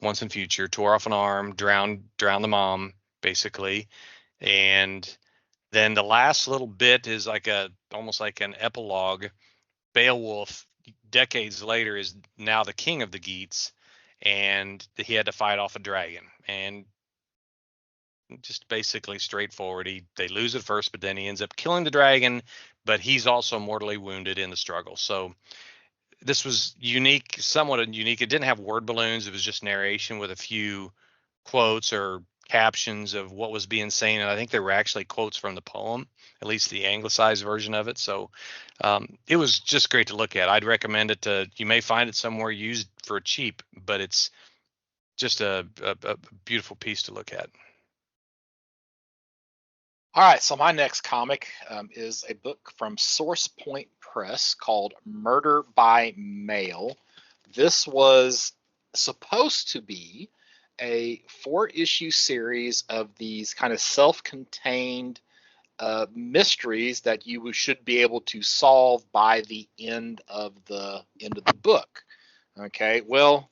Once and Future, tore off an arm, drowned the mom, basically. And Then the last little bit is almost like an epilogue. Beowulf, decades later, is now the king of the Geats, and he had to fight off a dragon. And just basically straightforward. They lose at first, but then he ends up killing the dragon, but he's also mortally wounded in the struggle. So this was unique, somewhat unique. It didn't have word balloons. It was just narration with a few quotes or captions of what was being said. And I think there were actually quotes from the poem, at least the anglicized version of it. So it was just great to look at. I'd recommend it. You may find it somewhere used for cheap, but it's just a beautiful piece to look at. All right, so my next comic is a book from Source Point Press called Murder by Mail. This was supposed to be a 4-issue series of these kind of self-contained mysteries that you should be able to solve by the end of the book. Okay, well,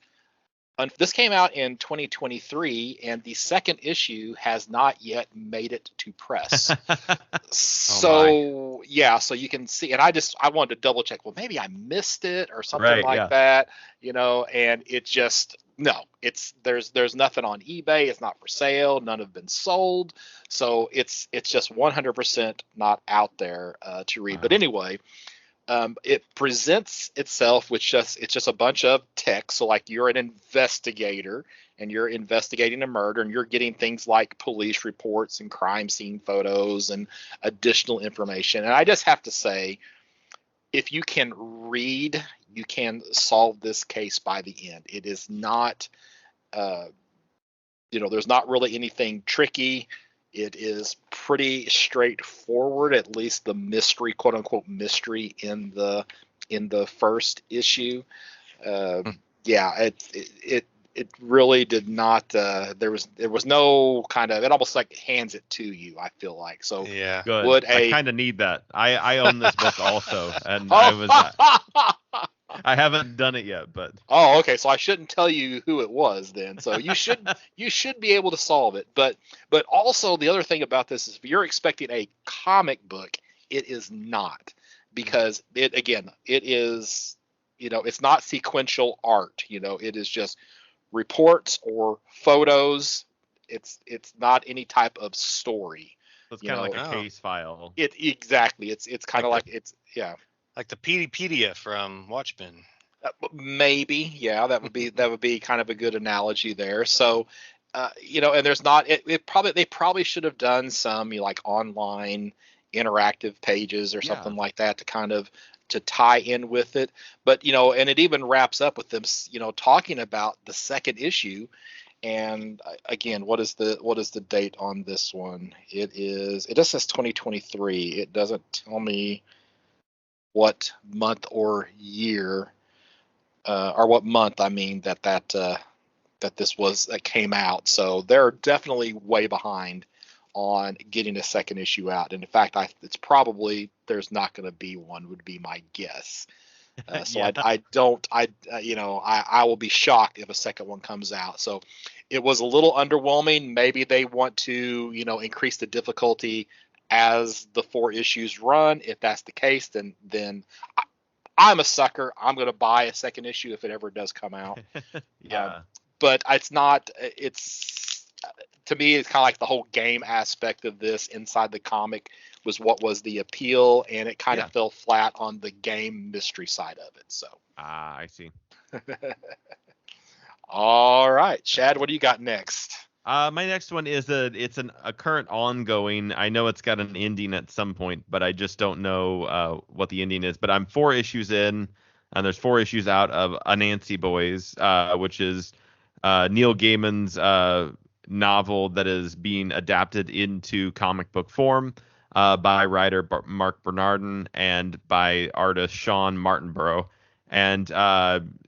this came out in 2023, and the second issue has not yet made it to press. So you can see, and I wanted to double check. Well, maybe I missed it or something that, and it just there's nothing on eBay. It's not for sale. None have been sold. So it's just 100% not out there to read. Wow. But anyway. It presents itself with it's just a bunch of text. So like you're an investigator and you're investigating a murder and you're getting things like police reports and crime scene photos and additional information. And I just have to say, if you can read, you can solve this case by the end. It is not, there's not really anything tricky. It is pretty straightforward, at least the mystery, quote unquote mystery in the first issue. It really did not. There was no kind of. It almost like hands it to you. I feel like so. Yeah, good. I kind of need that. I own this book also, and I haven't done it yet, but okay. So I shouldn't tell you who it was then. So you should be able to solve it. But also the other thing about this is if you're expecting a comic book, it is not, because it is it's not sequential art. It is just reports or photos. It's not any type of story. So it's kind of like a case file. Exactly. It's kind of like it's like the Peteypedia from Watchmen. Maybe, yeah, that would be kind of a good analogy there. So, and there's not. They probably should have done some like online interactive pages or something like that to kind of to tie in with it. But and it even wraps up with them, talking about the second issue. And again, what is the date on this one? It just says 2023. It doesn't tell me what month or year, or what month I mean that this came out. So they're definitely way behind on getting a second issue out. And in fact, it's probably there's not going to be one, would be my guess. So yeah. I will be shocked if a second one comes out. So it was a little underwhelming. Maybe they want to, increase the difficulty as the 4 issues run. If that's the case, then I'm a sucker. I'm going to buy a second issue if it ever does come out. But to me, it's kind of like the whole game aspect of this inside the comic was what was the appeal, and it kind of fell flat on the game mystery side of it. So I see. All right, Shaad, what do you got next? My next one is a current ongoing. I know it's got an ending at some point, but I just don't know what the ending is. But I'm 4 issues in, and there's 4 issues out of Anansi Boys, which is Neil Gaiman's novel that is being adapted into comic book form by writer Mark Bernardin and by artist Sean Martinborough. And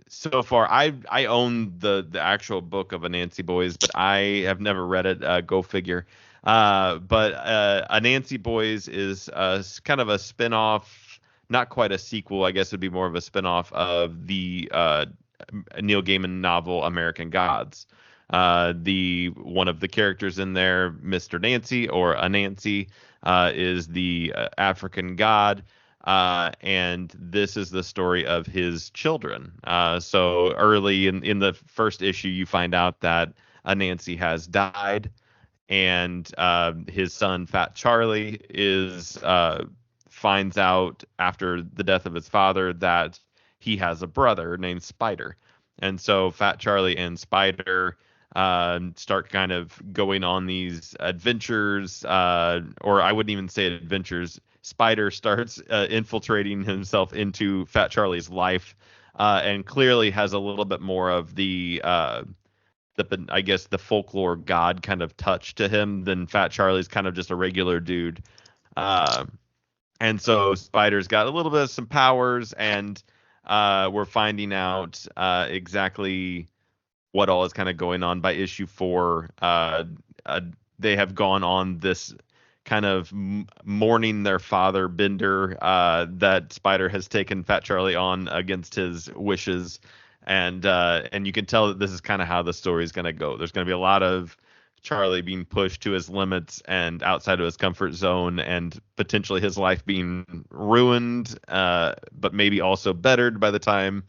so far, I own the actual book of Anansi Boys, but I have never read it. Go figure. But Anansi Boys is kind of a spin-off, not quite a sequel. I guess it would be more of a spin-off of the Neil Gaiman novel American Gods. The one of the characters in there, Mr. Nancy or Anansi, is the African god. And this is the story of his children. So early in the first issue, you find out that Anansi has died, and his son Fat Charlie is finds out after the death of his father that he has a brother named Spider, and so Fat Charlie and Spider start kind of going on these adventures, or I wouldn't even say adventures. Spider starts infiltrating himself into Fat Charlie's life, and clearly has a little bit more of I guess the folklore god kind of touch to him than Fat Charlie's kind of just a regular dude. Uh, and so Spider's got a little bit of some powers, and we're finding out exactly what all is kind of going on by issue 4. They have gone on this kind of mourning their father bender that Spider has taken Fat Charlie on against his wishes, and you can tell that this is kind of how the story is going to go. There's going to be a lot of Charlie being pushed to his limits and outside of his comfort zone, and potentially his life being ruined, but maybe also bettered by the time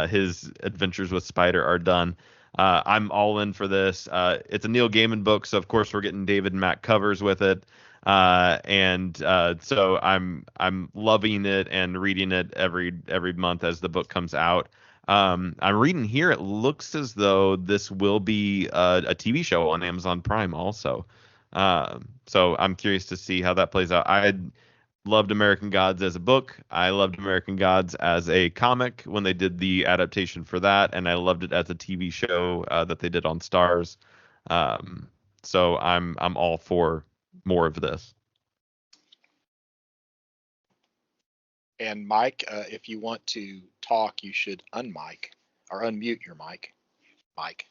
his adventures with Spider are done. I'm all in for this. It's a Neil Gaiman book, so of course we're getting David and Matt covers with it. So I'm loving it and reading it every month as the book comes out. I'm reading here, it looks as though this will be a TV show on Amazon Prime also. So I'm curious to see how that plays out. I loved American Gods as a book. I loved American Gods as a comic when they did the adaptation for that, and I loved it as a TV show that they did on Stars. So I'm all for more of this. And Mike, if you want to talk, you should unmic or unmute your mic. Mike.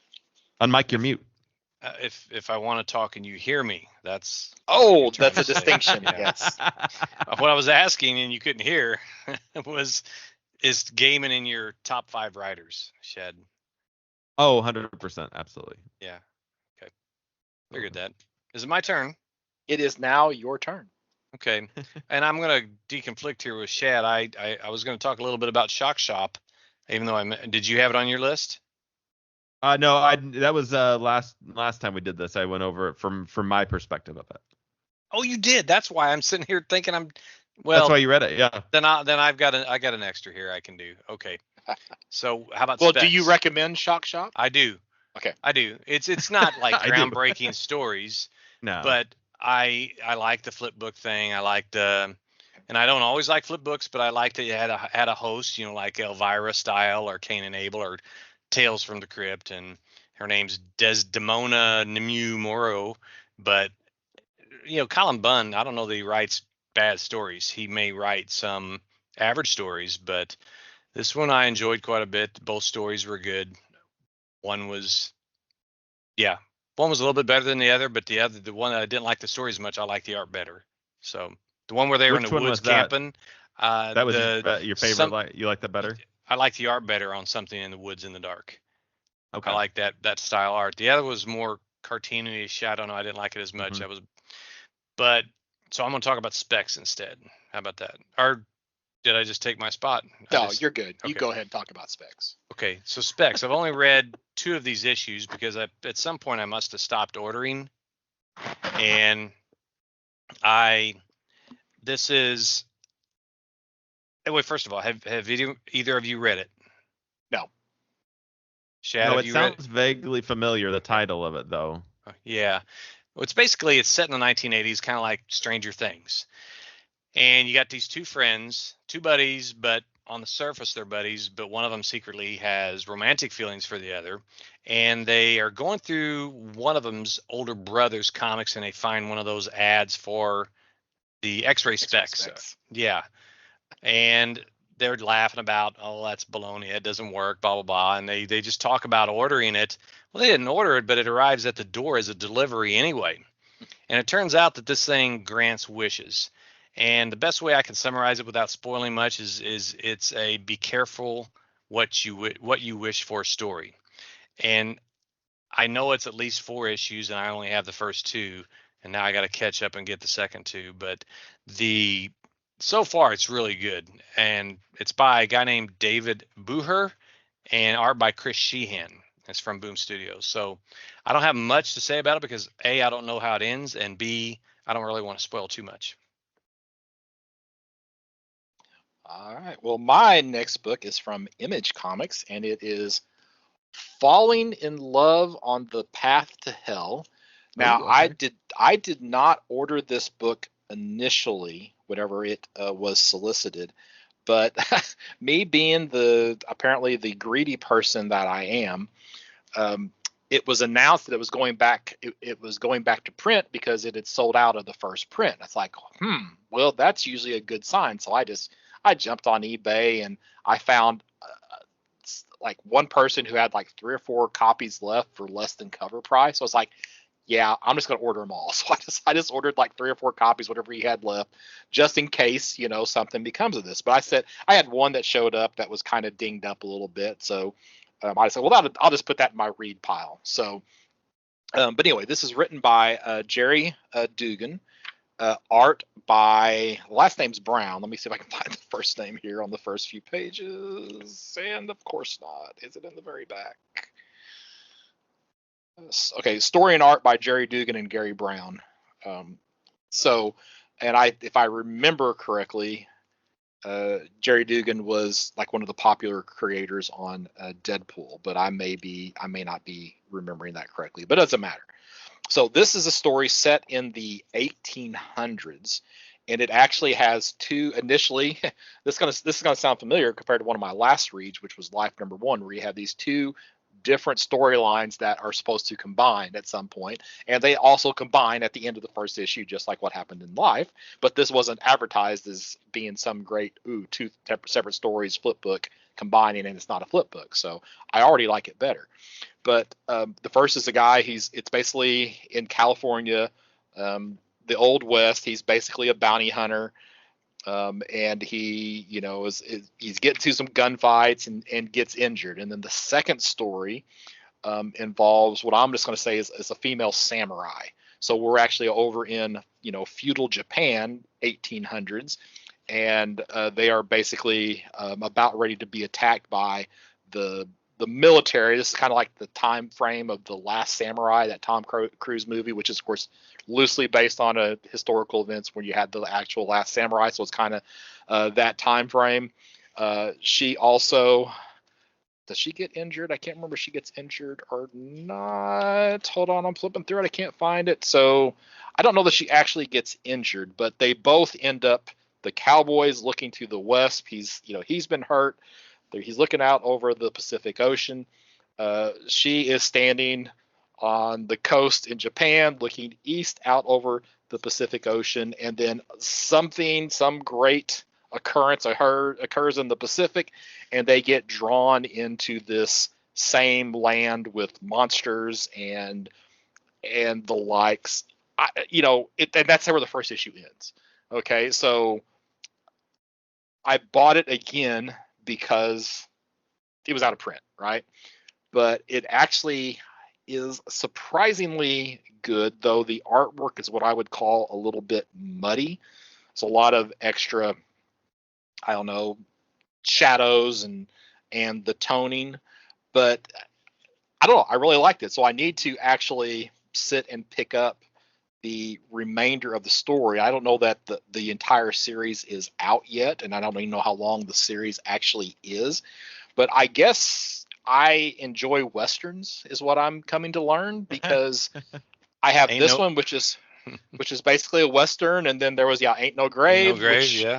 Unmic your mute. If I want to talk and you hear me, that's that's a distinction. Yes. What I was asking and you couldn't hear is Gaiman in your top 5 writers, Shaad? Oh, 100%, absolutely. Yeah. Okay. Figured that. Is it my turn? It is now your turn. Okay. And I'm going to deconflict here with Shaad. I was going to talk a little bit about Shock Shop, even though did you have it on your list? No, that was last time we did this. I went over it from my perspective of it. Oh, you did. That's why I'm sitting here thinking well. That's why you read it, yeah. Then I got an extra here I can do. Okay. So how about Well, specs? do you recommend Shock Shop? I do. Okay. I do. It's not like groundbreaking stories. No. But I like the flip book thing. I like and I don't always like flip books, but I liked it. It had a host, like Elvira style or Cain and Abel or Tales from the Crypt, and her name's Desdemona Nemu Moro. But Colin Bunn, I don't know that he writes bad stories. He may write some average stories, but this one I enjoyed quite a bit. Both stories were good. One was a little bit better than the other, but the one that I didn't like the story as much, I liked the art better. So the one where they were in the woods camping. That was your favorite. You like that better? I like the art better on Something in the Woods in the Dark. Okay. I like that style art. The other was more cartoonish. I don't know. I didn't like it as much. Mm-hmm. So I'm going to talk about specs instead. How about that? Or did I just take my spot? No, you're good. Okay. You go ahead and talk about specs. Okay. So specs. I've only read 2 of these issues because at some point I must have stopped ordering. And first of all, have either of you read it? No. Shaad, no, it sounds vaguely familiar, the title of it, though. Yeah. Well, it's set in the 1980s, kind of like Stranger Things. And you got these 2 friends, 2 buddies, but on the surface they're buddies, but one of them secretly has romantic feelings for the other. And they are going through one of them's older brother's comics, and they find one of those ads for the X-ray specs. Yeah. And they're laughing about, oh, that's baloney, it doesn't work, blah, blah, blah. And they just talk about ordering it. Well, they didn't order it, but it arrives at the door as a delivery anyway. And it turns out that this thing grants wishes. And the best way I can summarize it without spoiling much is it's a be careful what you wish for story. And I know it's at least 4 issues, and I only have the first 2, and now I got to catch up and get the second 2. But so far it's really good, and it's by a guy named David Booher, and art by Chris Sheehan. It's from Boom Studios. So I don't have much to say about it because A, I don't know how it ends, and B, I don't really want to spoil too much. All right. Well, my next book is from Image Comics, and it is Falling in Love on the Path to Hell. Now, okay. I did not order this book initially, whenever it was solicited, but me being apparently the greedy person that I am, it was announced that it was going back. It was going back to print because it had sold out of the first print. It's like, well, that's usually a good sign. So I jumped on eBay and I found like one person who had like 3 or 4 copies left for less than cover price. So I was like, yeah, I'm just gonna order them all. So I just ordered like 3 or 4 copies, whatever he had left, just in case something becomes of this. But I said I had one that showed up that was kind of dinged up a little bit, so I said, well, I'll just put that in my read pile. So, but anyway, this is written by Jerry Dugan. Art by, last name's Brown. Let me see if I can find the first name here on the first few pages. And of course not. Is it in the very back? Okay, story and art by Jerry Dugan and Gary Brown. So, and if I remember correctly, Jerry Dugan was like one of the popular creators on Deadpool, but I may not be remembering that correctly, but it doesn't matter. So this is a story set in the 1800s, and it actually has two. Initially, this is gonna sound familiar compared to one of my last reads, which was Life Number One, where you have these two different storylines that are supposed to combine at some point, and they also combine at the end of the first issue, just like what happened in Life. But this wasn't advertised as being some great two separate stories flip book combining, and it's not a flip book, so I already like it better. But the first is a guy. It's basically in California, the Old West. He's basically a bounty hunter, and he, he's getting to some gunfights and gets injured. And then the second story involves what I'm just going to say is a female samurai. So we're actually over in feudal Japan, 1800s, and they are basically about ready to be attacked by the military. This is kind of like the time frame of The Last Samurai, that Tom Cruise movie, which is of course loosely based on a historical events where you had the actual Last Samurai. So it's kind of that time frame. She also, does she get injured? I can't remember if she gets injured or not. Hold on, I'm flipping through it. I can't find it. So I don't know that she actually gets injured, but they both end up, the cowboy's looking to the west. He's been hurt. He's looking out over the Pacific Ocean. She is standing on the coast in Japan, looking east out over the Pacific Ocean, and then some great occurrence occurs in the Pacific, and they get drawn into this same land with monsters and the likes. And that's where the first issue ends. Okay, so I bought it again because it was out of print, right? But it actually is surprisingly good, though the artwork is what I would call a little bit muddy. It's a lot of extra, I don't know, shadows and the toning, but I don't know, I really liked it. So I need to actually sit and pick up the remainder of the story. I don't know that the entire series is out yet, and I don't even know how long the series actually is, but I guess I enjoy Westerns is what I'm coming to learn, because I have one, which is basically a Western, and then there was Ain't No Grave,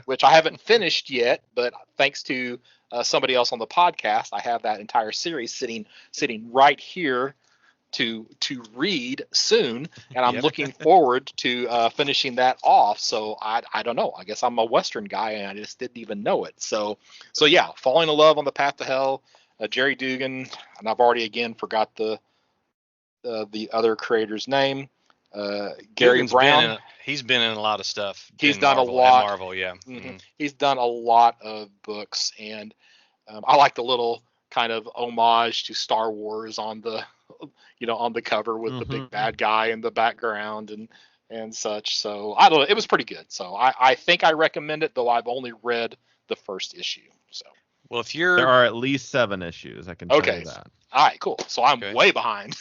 which I haven't finished yet, but thanks to somebody else on the podcast, I have that entire series sitting right here to read soon, and I'm looking forward to finishing that off. So I don't know. I guess I'm a Western guy, and I just didn't even know it. So yeah, Falling in Love on the Path to Hell, Jerry Dugan, and I've already again forgot the other creator's name. Gary Dugan's Brown. He's been in a lot of stuff. He's done Marvel, a lot. Marvel, yeah. Mm-hmm. He's done a lot of books, and I like the little kind of homage to Star Wars on the on the cover with the big Mhm. bad guy in the background and such. So I don't know. It was pretty good. So I think I recommend it, though I've only read the first issue. So Well, if There you're are at least 7 issues, I can tell you okay. that. All right, cool. So I'm okay, way behind.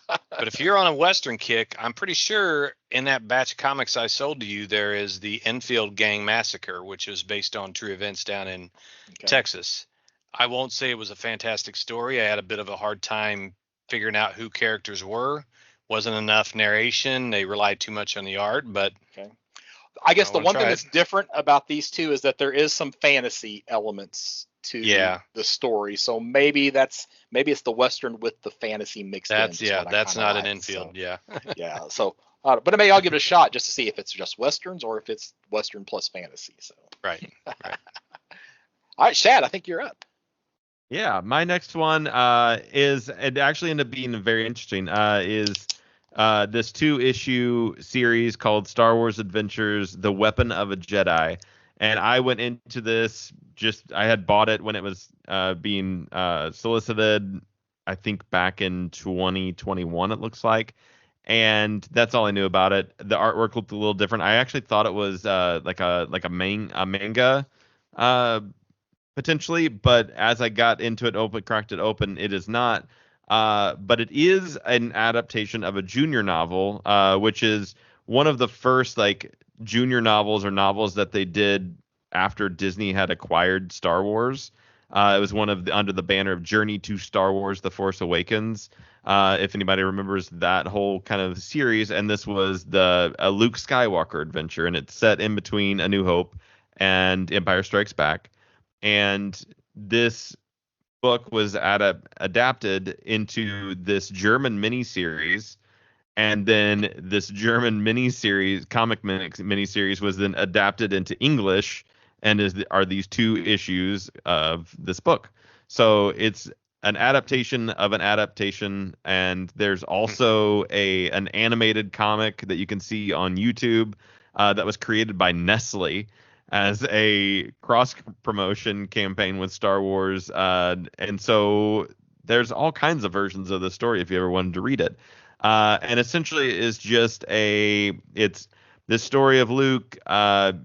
but if you're on a Western kick, I'm pretty sure in that batch of comics I sold to you, there is the Enfield Gang Massacre, which is based on true events down in Okay. Texas. I won't say it was a fantastic story. I had a bit of a hard time figuring out who characters were. Wasn't enough narration. They relied too much on the art, but Okay. I I guess the want to one thing try it. that's different about these two is that there is some fantasy elements to Yeah, the story. So maybe it's the Western with the fantasy mixed in, just what I that's kind of not an like. Enfield. So Yeah. yeah. So but maybe I'll give it a shot just to see if it's just Westerns or if it's Western plus fantasy. So Right. Right. all right, Shad, I think you're up. Yeah, my next one is it actually ended up being very interesting. Is this 2-issue series called Star Wars Adventures: The Weapon of a Jedi, and I went into this I had bought it when it was being solicited, I think back in 2021 it looks like, and that's all I knew about it. The artwork looked a little different. I actually thought it was a manga. Uh, Potentially, but as I got into it, cracked it open, it is not. But it is an adaptation of a junior novel, which is one of the first like junior novels or novels that they did after Disney had acquired Star Wars. It was one of under the banner of Journey to Star Wars: The Force Awakens. If anybody remembers that whole kind of series, and this was the a Luke Skywalker adventure, and it's set in between A New Hope and Empire Strikes Back, and this book was adapted into this German miniseries, and then this German miniseries was then adapted into English, and are these 2 issues of this book. So it's an adaptation of an adaptation, and there's also an animated comic that you can see on YouTube that was created by Nestle as a cross promotion campaign with Star Wars, and so there's all kinds of versions of the story if you ever wanted to read it. And essentially is just it's this story of Luke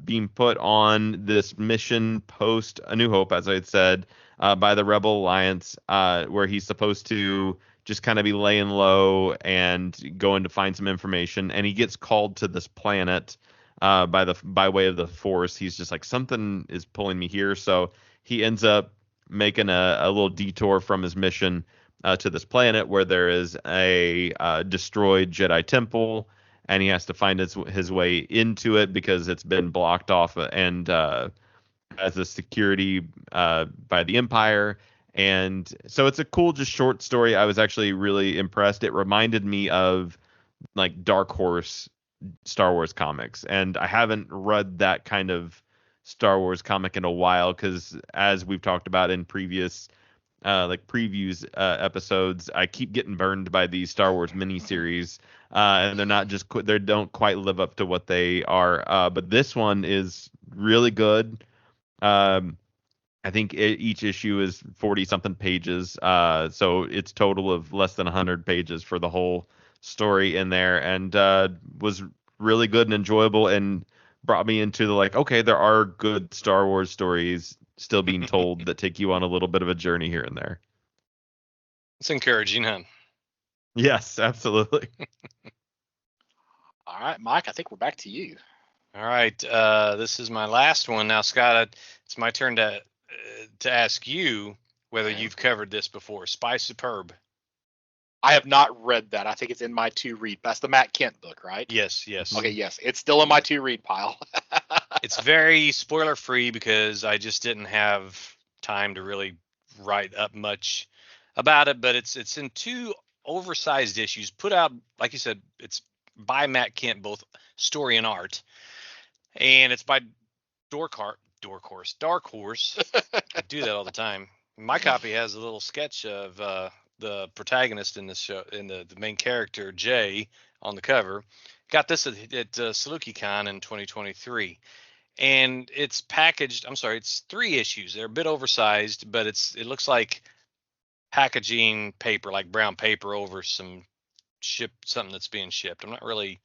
being put on this mission post A New Hope, as I had said, by the Rebel Alliance, where he's supposed to just kind of be laying low and going to find some information, and he gets called to this planet by way of the Force. He's just like, something is pulling me here, so he ends up making a little detour from his mission to this planet where there is a destroyed Jedi temple, and he has to find his way into it because it's been blocked off and as a security by the Empire. And so it's a cool, just short story. I was actually really impressed. It reminded me of like Dark Horse Star Wars comics, and I haven't read that kind of Star Wars comic in a while because, as we've talked about in previous like previews episodes, I keep getting burned by these Star Wars miniseries, and they're not just they don't quite live up to what they are. But this one is really good. Um, I think each issue is 40 something pages, so it's total of less than 100 pages for the whole story in there, and was really good and enjoyable, and brought me into the like, okay, there are good Star Wars stories still being told that take you on a little bit of a journey here and there. It's encouraging, huh? Yes, absolutely. All right, Mike, I think we're back to you. All right. This is my last one now, Scott. It's my turn to ask you whether you've covered this before. Spy Superb. I have not read that. I think it's in my to read. That's the Matt Kent book, right? Yes, yes. Okay, yes, it's still in my to read pile. It's very spoiler free because I just didn't have time to really write up much about it, but it's in 2 oversized issues put out, like you said, it's by Matt Kent, both story and art. And it's by Dark Horse. I do that all the time. My copy has a little sketch of the protagonist in this show, in the main character Jay, on the cover. Got this at SalukiCon in 2023, and it's packaged. I'm sorry, it's 3 issues. They're a bit oversized, but it looks like packaging paper, like brown paper, over something that's being shipped. I'm not really.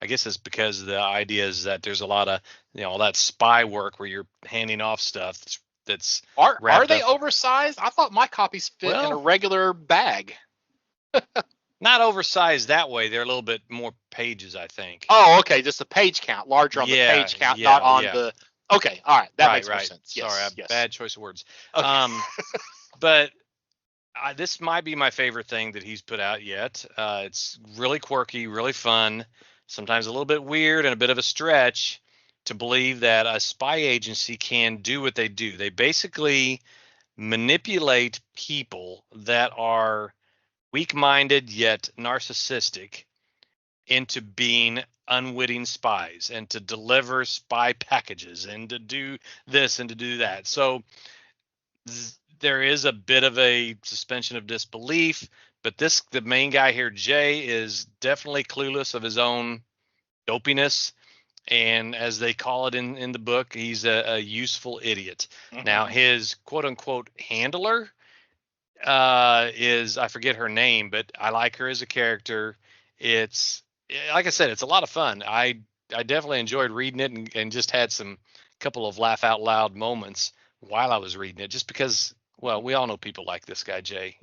I guess it's because the idea is that there's a lot of all that spy work where you're handing off stuff that's are they up. oversized? I thought my copies fit in a regular bag. Not oversized that way. They're a little bit more pages, I think. Oh, okay. Just the page count, larger on the page count, not on the. Okay, all right. That makes more sense. Yes, Sorry, bad choice of words. Okay. But this might be my favorite thing that he's put out yet. It's really quirky, really fun, sometimes a little bit weird and a bit of a stretch to believe that a spy agency can do what they do. They basically manipulate people that are weak-minded yet narcissistic into being unwitting spies, and to deliver spy packages, and to do this and to do that. So there is a bit of a suspension of disbelief, but the main guy here, Jay, is definitely clueless of his own dopiness. And as they call it in the book, he's a useful idiot. Mm-hmm. Now, his quote unquote handler is, I forget her name, but I like her as a character. It's, like I said, it's a lot of fun. I definitely enjoyed reading it, and just had some couple of laugh out loud moments while I was reading it, just because, well, we all know people like this guy, Jay,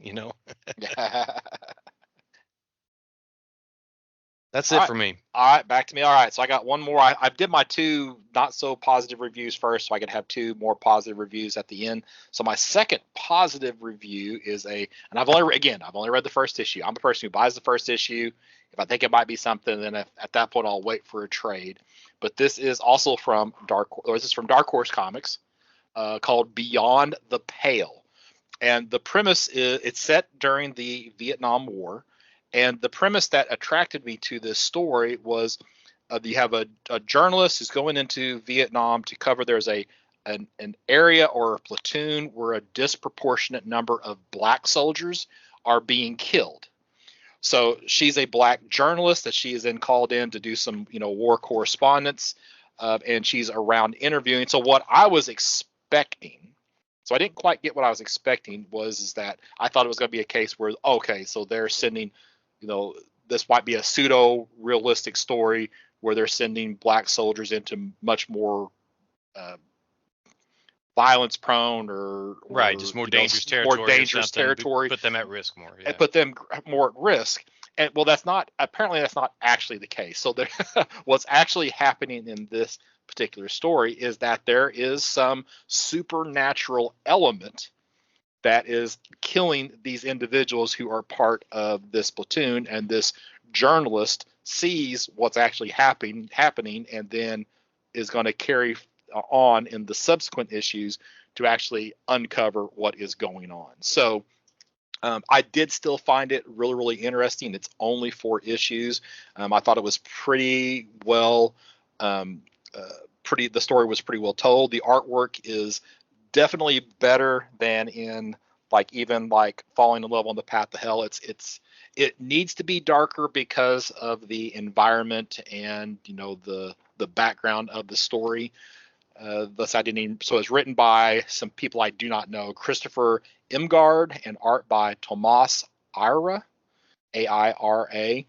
That's it for me. All right, back to me. All right, so I got one more. I did my 2 not so positive reviews first, so I could have 2 more positive reviews at the end. So my second positive review is and I've only read the first issue. I'm a person who buys the first issue. If I think it might be something, then at that point I'll wait for a trade. But this is also from Dark Horse Comics, called Beyond the Pale. And the premise is, it's set during the Vietnam War. And the premise that attracted me to this story was you have a journalist who's going into Vietnam to cover. There's an area or a platoon where a disproportionate number of black soldiers are being killed. So she's a black journalist that she is then called in to do some war correspondence, and she's around interviewing. So what I was expecting, so I didn't quite get what I was expecting, is that I thought it was going to be a case where, okay, so they're sending, this might be a pseudo realistic story where they're sending black soldiers into much more violence prone or just more dangerous territory. More dangerous territory. Put them at risk more. Yeah. And put them more at risk. And well, that's not actually the case. So what's actually happening in this particular story is that there is some supernatural element that is killing these individuals who are part of this platoon, and this journalist sees what's actually happening and then is going to carry on in the subsequent issues to actually uncover what is going on. So I did still find it really, really interesting. It's only 4 issues. I thought it was pretty well, the story was pretty well told. The artwork is definitely better than in even Falling in Love on the Path to Hell. It needs to be darker because of the environment and the background of the story. So it's written by some people I do not know: Christopher Imgard, and art by Tomas Aira, A-I-R-A.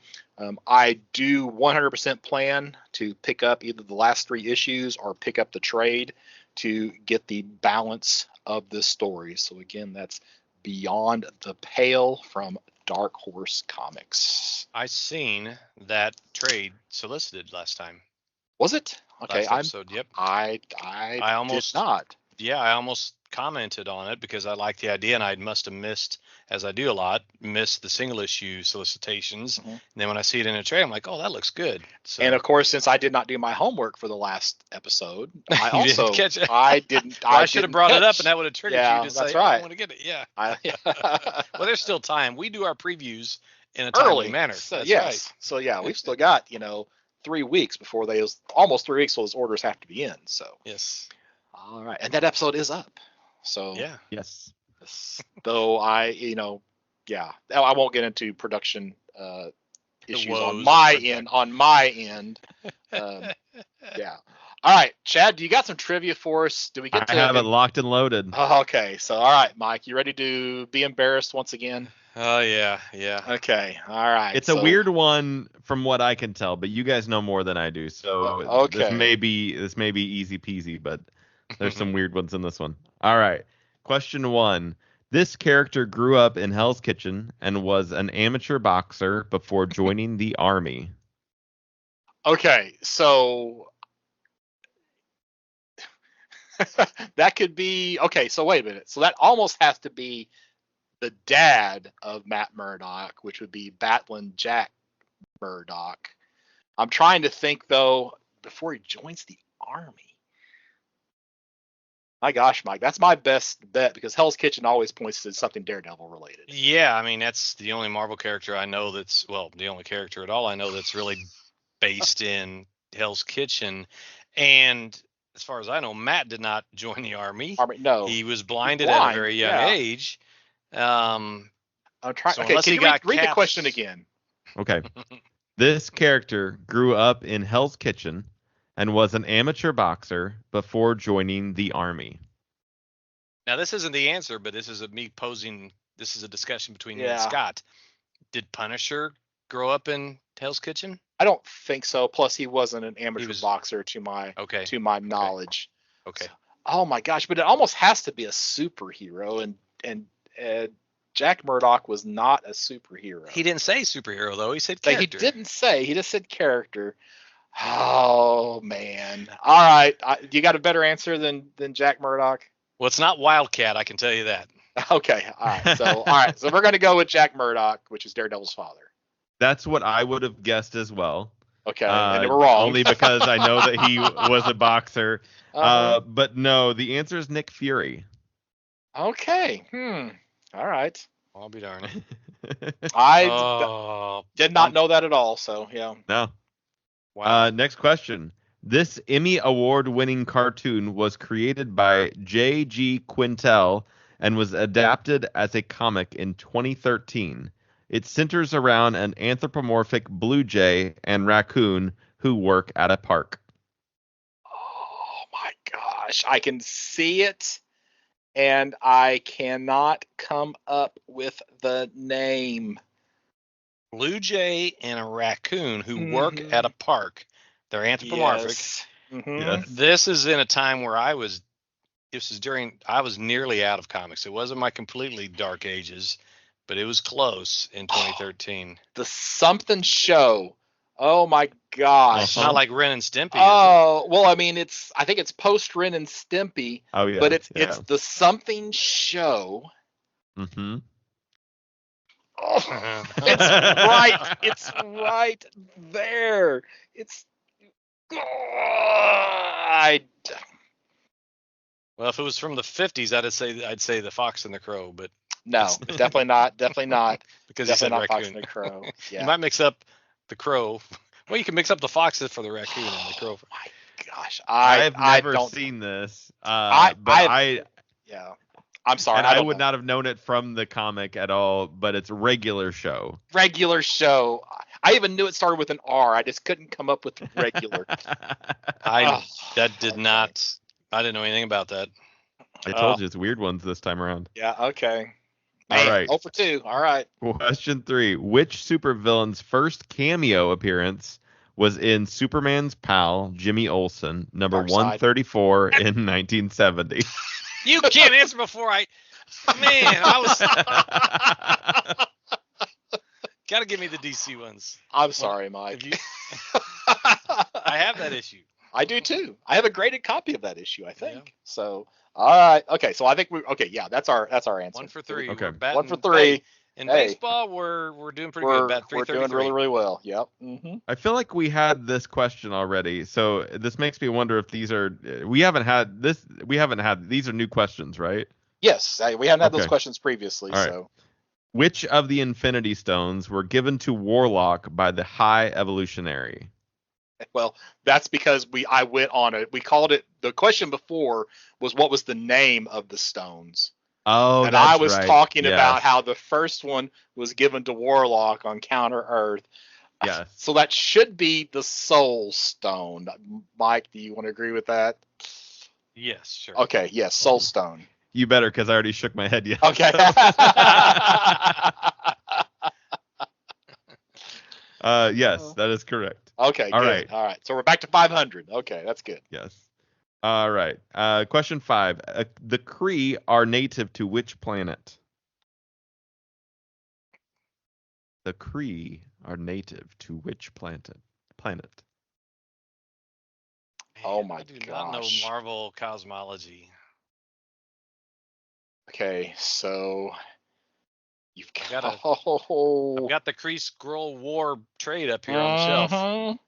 I do 100% plan to pick up either the last 3 issues or pick up the trade to get the balance of this story. So again, that's Beyond the Pale from Dark Horse Comics. I seen that trade solicited last time. Was it? Okay, Yep. I almost did not. Yeah, I almost commented on it because I liked the idea, and I must have missed the single issue solicitations. Mm-hmm. And then when I see it in a trade, I'm like, oh, that looks good. So, and of course, since I did not do my homework for the last episode, I also didn't catch it. I didn't. I should have brought it up, and that would have triggered you to say, right. I want to get it. Yeah. Well, there's still time. We do our previews in a timely manner. So, yes. Right. So yeah, we've still got 3 weeks before almost 3 weeks, so those orders have to be in. So yes. All right, and that episode is up. So yeah. Yes. Though I won't get into production issues on my end. Yeah. All right, Chad, do you got some trivia for us? Do we get I to have it locked and loaded. Oh, okay. So, all right, Mike, you ready to be embarrassed once again? Oh, yeah. Okay. All right. It's a weird one from what I can tell, but you guys know more than I do. So okay. this may be easy peasy, but there's some weird ones in this one. All right. Question 1. This character grew up in Hell's Kitchen and was an amateur boxer before joining the army. Okay, so that could be okay. So wait a minute. So that almost has to be the dad of Matt Murdock, which would be Batlin Jack Murdock. I'm trying to think though before he joins the army. My gosh, Mike, that's my best bet because Hell's Kitchen always points to something Daredevil related. Yeah, I mean, that's the only Marvel character I know that's, well, the only character at all I know that's really based in Hell's Kitchen. And as far as I know, Matt did not join the army. No. He was blinded at a very young age. I'm trying. So okay, can you read the question again? Okay. This character grew up in Hell's Kitchen and was an amateur boxer before joining the army. Now, this isn't the answer, but this is me posing. This is a discussion between you and Scott. Did Punisher grow up in Hell's Kitchen? I don't think so. Plus, he wasn't an amateur boxer to my knowledge. Okay. So, oh my gosh! But it almost has to be a superhero, and Jack Murdock was not a superhero. He didn't say superhero though. He said character. He didn't say. He just said character. Oh man! All right, you got a better answer than Jack Murdock? Well, it's not Wildcat. I can tell you that. Okay. All right. So we're going to go with Jack Murdock, which is Daredevil's father. That's what I would have guessed as well. Okay, and we're wrong. Only because I know that he was a boxer. But no, the answer is Nick Fury. Okay. All right. I'll be darned. I did not know that at all. So yeah. No. Wow. Next question. This Emmy Award-winning cartoon was created by J.G. Quintel and was adapted as a comic in 2013. It centers around an anthropomorphic blue jay and raccoon who work at a park. Oh my gosh, I can see it, and I cannot come up with the name. Blue jay and a raccoon who work at a park. They're anthropomorphic. Yes. Yes. This is in a time where I was nearly out of comics. It wasn't my completely dark ages, but it was close in 2013. The something show. Oh my gosh. It's not like Ren and Stimpy. Oh, well, I mean, I think it's post Ren and Stimpy. Oh yeah. But it's the something show. Mm-hmm. Oh, it's right. It's right there. It's. Well, if it was from the 50s, I'd say the Fox and the Crow, but no, definitely not. Definitely not. Because definitely you said not raccoon. Fox and the Crow. Yeah. You might mix up the Crow. Well, you can mix up the foxes for the raccoon and the crow. Oh my gosh, I've never seen this. Yeah. I'm sorry. And I would not have known it from the comic at all, but it's regular show. Regular show. I even knew it started with an R. I just couldn't come up with regular. I didn't know anything about that. I told you it's weird ones this time around. Yeah, okay. Man, all right. 0 for 2. All right. Question 3. Which supervillain's first cameo appearance was in Superman's pal, Jimmy Olsen, number 134 in 1970? You can't answer before I was... Gotta give me the DC ones. I'm sorry, Mike. I have that issue. I do too. I have a graded copy of that issue, I think. Yeah. So, all right. Okay, so I think that's our answer. 1 for 3. Okay. 1 for 3. In baseball, we're doing pretty good. Bat 333. We're doing really, really well. Yep. Mm-hmm. I feel like we had this question already, so this makes me wonder if these are these are new questions, right? Yes, we haven't had those questions previously. All right. So, which of the Infinity Stones were given to Warlock by the High Evolutionary? Well, that's because I went on it. We called it. The question before was what was the name of the stones. Oh, and that's I was right. talking about how the first one was given to Warlock on Counter Earth. Yes. So that should be the Soul Stone. Mike, do you want to agree with that? Yes, sure. Okay, yes, Soul Stone. You better, because I already shook my head yes. Okay. Yes, that is correct. Okay, All good. right. All right. So we're back to 500. Okay, that's good. Yes. All right. Question 5. The Kree are native to which planet? The Kree are native to which planet? Oh my I do not know gosh. Marvel cosmology. Okay, so you've I've got I've got the Kree Skrull War trade up here on the shelf. Mhm.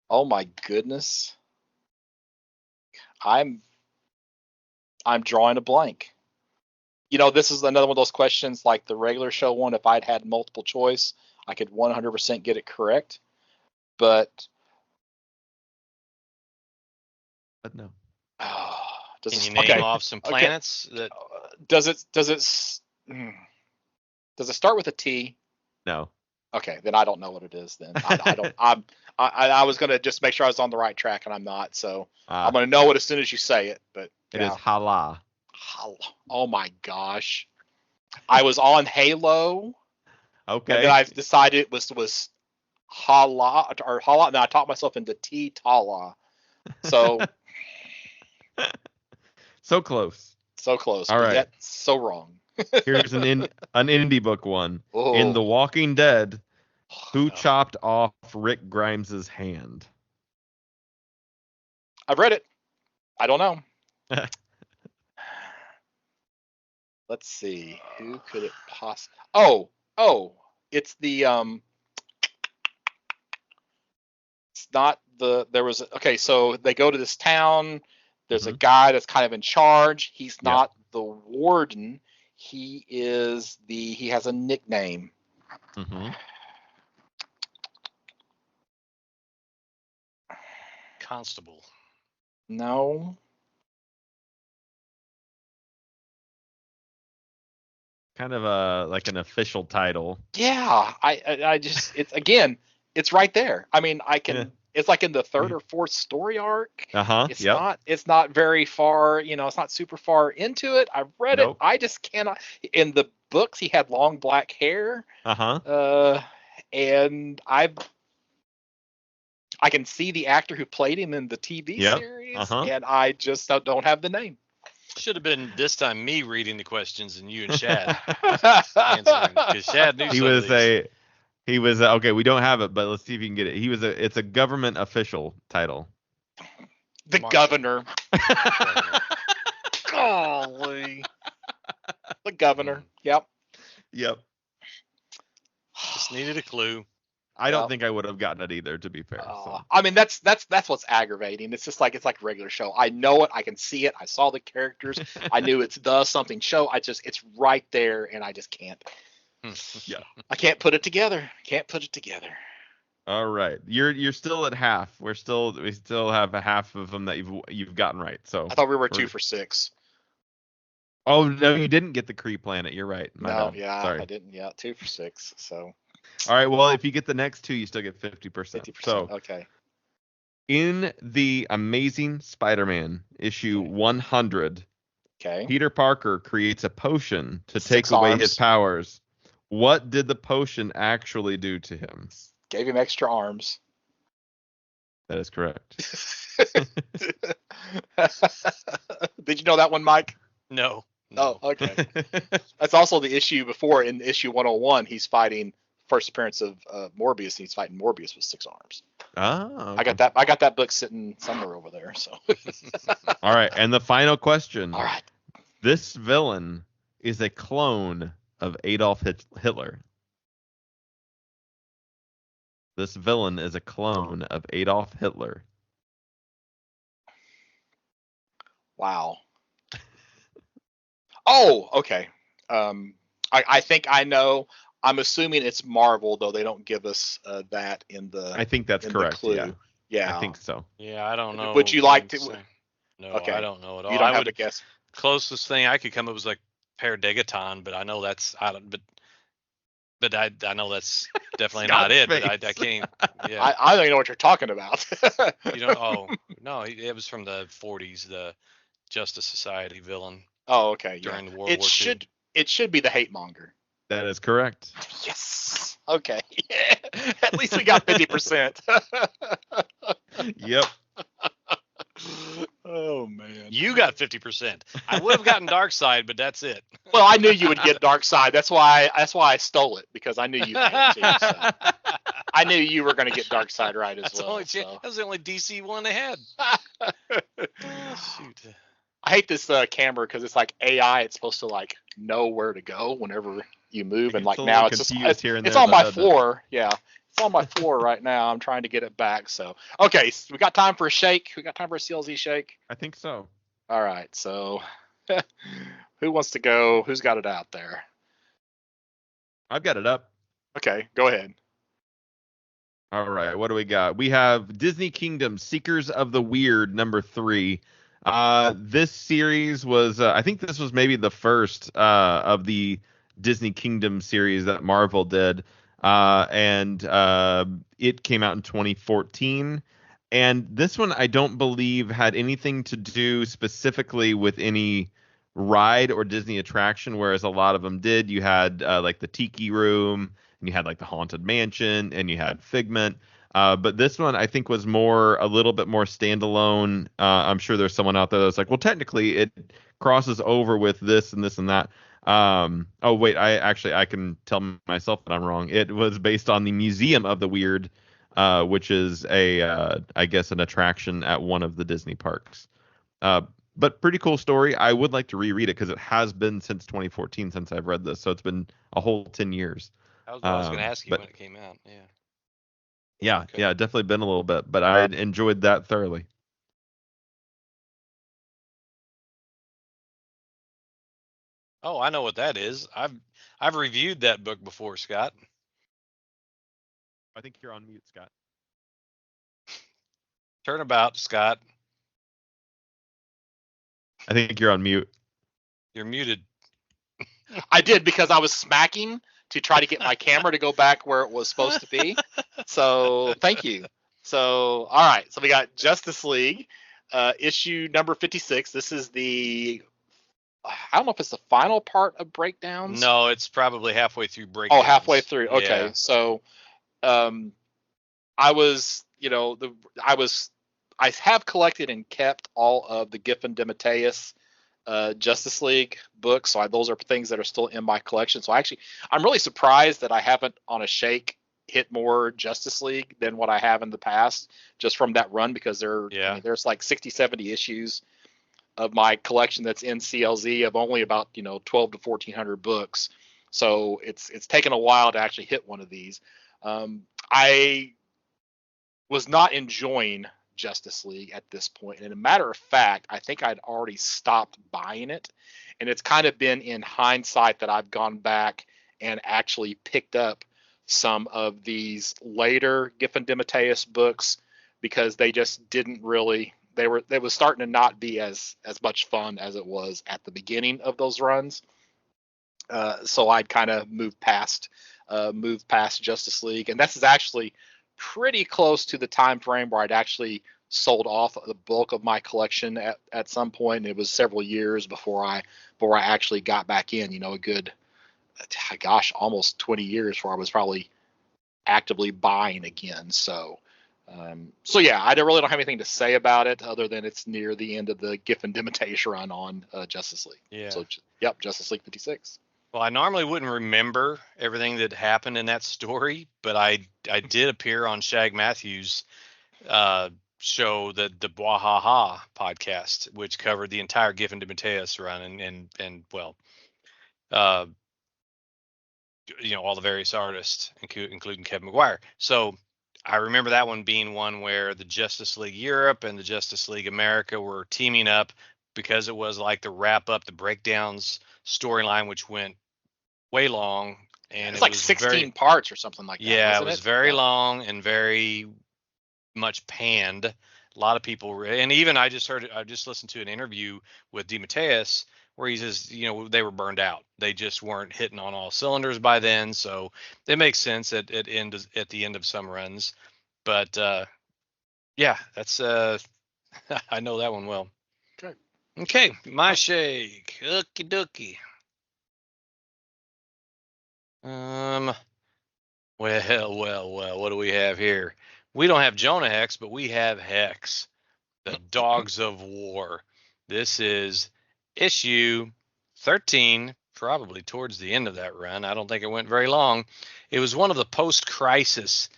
Oh my goodness. I'm drawing a blank. This is another one of those questions like the regular show one. If I'd had multiple choice, I could 100% get it correct. But No. Can you name off some planets that? Does it start with a T? No. Okay, then I don't know what it is. Then I don't. I was gonna just make sure I was on the right track, and I'm not. So I'm gonna know it as soon as you say it. But it is Hala. Oh my gosh! I was on Halo. Okay. And then I decided it was Hala or Hala. And I talked myself into T Tala. So so close. So close. All but right. Yet so wrong. Here's an indie book one. Oh. In The Walking Dead, who chopped off Rick Grimes's hand? I've read it. I don't know. Let's see. Who could it possibly? Oh, it's the It's not the. There was okay. So they go to this town. There's a guy that's kind of in charge. He's not the warden. He is the. He has a nickname. Mm-hmm. Constable. No. Kind of like an official title. Yeah, I just it's right there. I mean, I can. Yeah. It's like in the third or fourth story arc. It's not very far. It's not super far into it. I've read it. I just cannot. In the books, he had long black hair. And I can see the actor who played him in the TV series, and I just don't have the name. Should have been this time me reading the questions and you and Shaad answering, because Shaad knew he was okay. We don't have it, but let's see if you can get it. It's a government official title. The governor. Golly. The governor. Yep. Just needed a clue. I don't think I would have gotten it either, to be fair. So. I mean, that's what's aggravating. It's just like it's like a regular show. I know it. I can see it. I saw the characters. I knew it's the something show. It's right there, and I just can't. I can't put it together. All right, you're still at half. We still have a half of them that you've gotten right. So I thought we were 2 for 6. Oh no, you didn't get the Kree planet. You're right. Sorry. I didn't. Yeah, 2 for 6. So. All right. Well, if you get the next 2, you still get 50%. 50%. So okay. In the Amazing Spider-Man issue 100, Peter Parker creates a potion to take away his powers. What did the potion actually do to him? Gave him extra arms. That is correct. Did you know that one, Mike? No. Oh, okay. That's also the issue before. In issue 101, he's fighting first appearance of Morbius, and he's fighting Morbius with 6 arms. Oh. Okay. I got that book sitting somewhere over there. So. All right, and the final question. All right. This villain is a clone of Adolf Hitler. This villain is a clone of Adolf Hitler. Wow. Oh, okay. I think I know. I'm assuming it's Marvel, though they don't give us that in the. I think that's correct. Yeah, I think so. Yeah, I don't know. Would you like to? No, okay. I don't know at all. You don't have to guess. Closest thing I could come up was like Paradegaton, but I know that's but But I know that's definitely Scott's not it. face. But I can't. Yeah. I don't even know what you're talking about. You don't. Oh no, it was from the 40s. The Justice Society villain Oh, okay, yeah. during the World War II. It should be the hate monger. That is correct. Yes. Okay. At least we got 50%. Yep. Oh man. You got 50%. I would have gotten Dark Side, but that's it. Well, I knew you would get Dark Side. That's why I stole it, because I knew you had it too. So. I knew you were going to get Dark Side right as well. That was the only DC one they had. Shoot. I hate this camera because it's like AI. It's supposed to like know where to go whenever you move, and like now it's just it's on my floor. Yeah, it's on my floor right now. I'm trying to get it back. So okay, so we got time for a shake. We got time for a CLZ shake. I think so. All right, so who wants to go? Who's got it out there? I've got it up. Okay, go ahead. All right, what do we got? We have Disney Kingdom Seekers of the Weird #3. This series was, I think this was maybe the first of the Disney Kingdom series that Marvel did, and it came out in 2014. And this one, I don't believe, had anything to do specifically with any ride or Disney attraction, whereas a lot of them did. You had like the Tiki Room, and you had like the Haunted Mansion, and you had Figment. But this one, I think, was a little bit more standalone. I'm sure there's someone out there that's like, well, technically it crosses over with this and this and that. Oh, wait, I can tell myself that I'm wrong. It was based on the Museum of the Weird, which is I guess, an attraction at one of the Disney parks. But pretty cool story. I would like to reread it because it has been since 2014 since I've read this. So it's been a whole 10 years. I was going to ask you when it came out. Yeah. Yeah, okay. Yeah, definitely been a little bit, but I enjoyed that thoroughly. Oh, I know what that is. I've reviewed that book before, Scott. I think you're on mute, Scott. Turnabout, Scott. I think you're on mute. You're muted. I did, because I was smacking to try to get my camera to go back where it was supposed to be. So thank you. So, all right. So we got Justice League, issue number 56. This is I don't know if it's the final part of Breakdowns. No, it's probably halfway through Breakdowns. Oh, halfway through. Okay. Yeah. So, I have collected and kept all of the Giffen DeMatteis Justice League books, so those are things that are still in my collection. So I'm really surprised that I haven't on a shake hit more Justice League than what I have in the past, just from that run, because there's like 60, 70 issues of my collection that's in CLZ of only about 12 to 1400 books. So it's taken a while to actually hit one of these. I was not enjoying Justice League at this point, and a matter of fact, I think I'd already stopped buying it, and it's kind of been in hindsight that I've gone back and actually picked up some of these later Giffen DeMatteis books, because they just didn't really they was starting to not be as much fun as it was at the beginning of those runs. So I'd kind of moved past Justice League, and this is actually pretty close to the time frame where I'd actually sold off the bulk of my collection at some point. And it was several years before I actually got back in, a good, almost 20 years before I was probably actively buying again. So yeah, I really don't have anything to say about it other than it's near the end of the Giffen DeMatteis run on Justice League. Yeah. So, yep, Justice League 56. Well, I normally wouldn't remember everything that happened in that story, but I did appear on Shag Matthews' show, the Bwahaha podcast, which covered the entire Giffen DeMatteis run and all the various artists, including Kevin McGuire. So I remember that one being one where the Justice League Europe and the Justice League America were teaming up, because it was like the wrap up, the Breakdowns storyline, which went way long, and it's like 16 parts or something like that. Yeah, it was very long and very much panned. A lot of people, and even I just listened to an interview with DeMatteis where he says, they were burned out. They just weren't hitting on all cylinders by then. So it makes sense at the end of some runs. But yeah, that's I know that one well. Okay, my shake. Ookie dookie. Well, what do we have here? We don't have Jonah Hex, but we have Hex, the Dogs of War. This is issue 13, probably towards the end of that run. I don't think it went very long. It was one of the post-crisis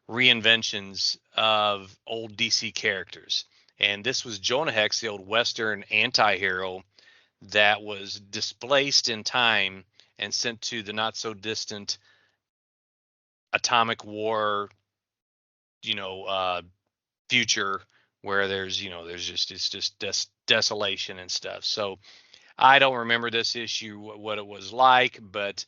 reinventions of old DC characters. And this was Jonah Hex, the old Western anti-hero that was displaced in time and sent to the not so distant atomic war, future where there's just desolation and stuff. So I don't remember this issue, what it was like, but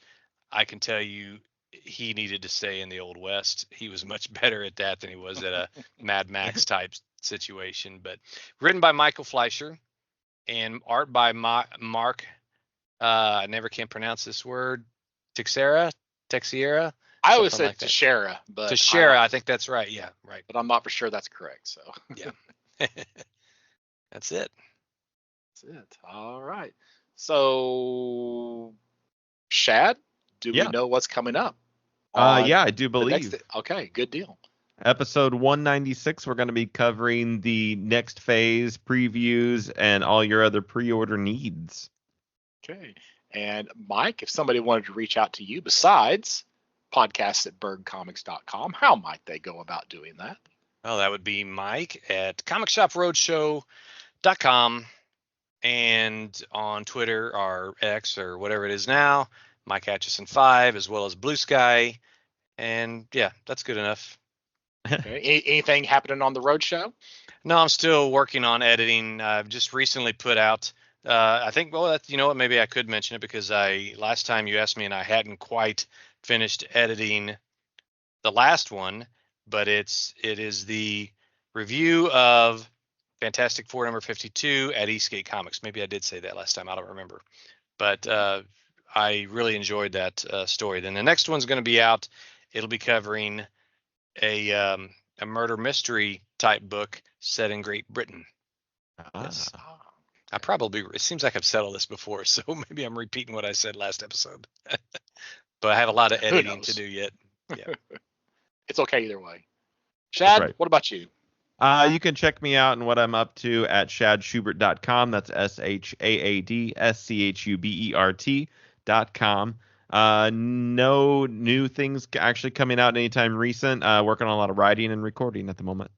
I can tell you he needed to stay in the Old West. He was much better at that than he was at a Mad Max type situation. But written by Michael Fleischer and art by Mark. I never can pronounce this word. Teixeira. I always said Teixeira, but Teixeira, I think that's right. Yeah, right. But I'm not for sure that's correct. So yeah, that's it. That's it. All right. So, Shaad, do we know what's coming up? Yeah, I do believe. Okay, good deal. Episode 196, we're going to be covering the next phase, previews, and all your other pre-order needs. Okay. And Mike, if somebody wanted to reach out to you besides podcasts@bergcomics.com, how might they go about doing that? Well, that would be Mike at comicshoproadshow.com and on Twitter or X or whatever it is now, Mike Atchison 5, as well as Blue Sky. And yeah, that's good enough. Okay. Anything happening on the road show? No, I'm still working on editing. I've just recently put out, I think, that's, maybe I could mention it because last time you asked me and I hadn't quite finished editing the last one, but it is the review of Fantastic Four number 52 at Eastgate Comics. Maybe I did say that last time. I don't remember, but I really enjoyed that story. Then the next one's going to be out. It'll be covering a murder mystery type book set in Great Britain. Yes. It seems like I've said all this before, so maybe I'm repeating what I said last episode. But I have a lot of editing to do yet. Yeah. It's okay either way. Shaad, What about you? You can check me out and what I'm up to at shaadschubert.com. That's ShaadSchubert.com. No new things actually coming out anytime recent. Working on a lot of writing and recording at the moment.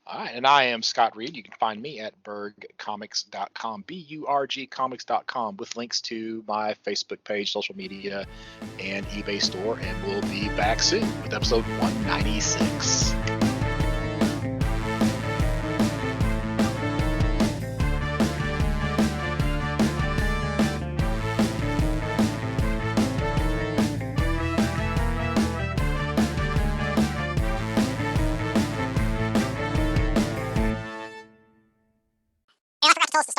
All right, and I am Scott Reed. You can find me at bergcomics.com, BURGcomics.com, with links to my Facebook page, social media, and eBay store. And we'll be back soon with episode 196.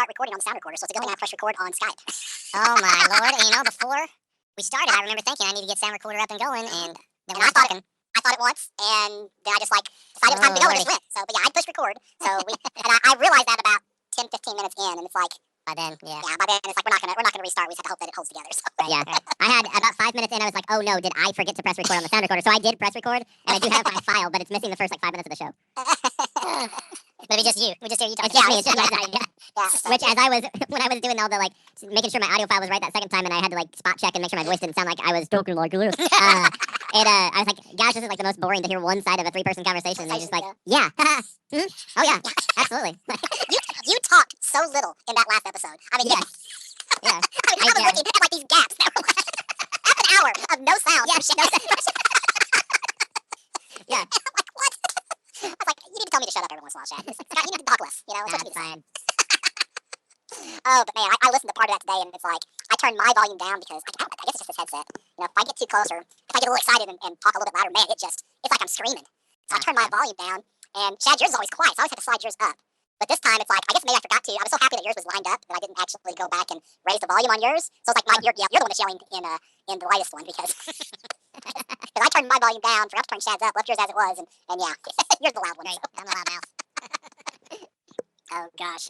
Recording on the sound recorder, so it's a good thing I press record on Skype. Oh my lord! And before we started, I remember thinking I need to get sound recorder up and going, and then I thought it once, and then I just decided it was time to go and just went. So, but yeah, I pushed record. So and I realized that about 10-15 minutes in, and it's like by then it's like we're not gonna restart. We just have to hope that it holds together. So. Yeah, I had about 5 minutes in, I was like, oh no, did I forget to press record on the sound recorder? So I did press record, and I do have my file, but it's missing the first 5 minutes of the show. Maybe just you. We just hear you talking. It's just me. Yeah. Which, when I was doing all the making sure my audio file was right that second time, and I had to spot check and make sure my voice didn't sound like I was talking like this. I was like, gosh, this is the most boring to hear one side of a 3-person conversation. And they're just like, yeah, mm-hmm. Oh yeah, absolutely. you talked so little in that last episode. I mean, yes. Yeah. I was looking at these gaps. Half an hour of no sound. Yeah, no sound. Yeah. What? I was like, you need to tell me to shut up every once in a while, Shaad. Scott, you need to talk less. That's fine. Oh, but man, I listened to part of that today, and it's like, I turned my volume down because, I guess it's just this headset. If I get too closer, if I get a little excited and talk a little bit louder, man, it's like I'm screaming. So I turned my volume down, and Shaad, yours is always quiet, so I always have to slide yours up. But this time it's like, I guess maybe I forgot to. I was so happy that yours was lined up that I didn't actually go back and raise the volume on yours. So it's like, you're the one that's yelling in the lightest one because I turned my volume down, forgot to turn Shaad's up, left yours as it was, and yeah, you're the loud one. Right, so. I'm the loud mouth. Oh gosh.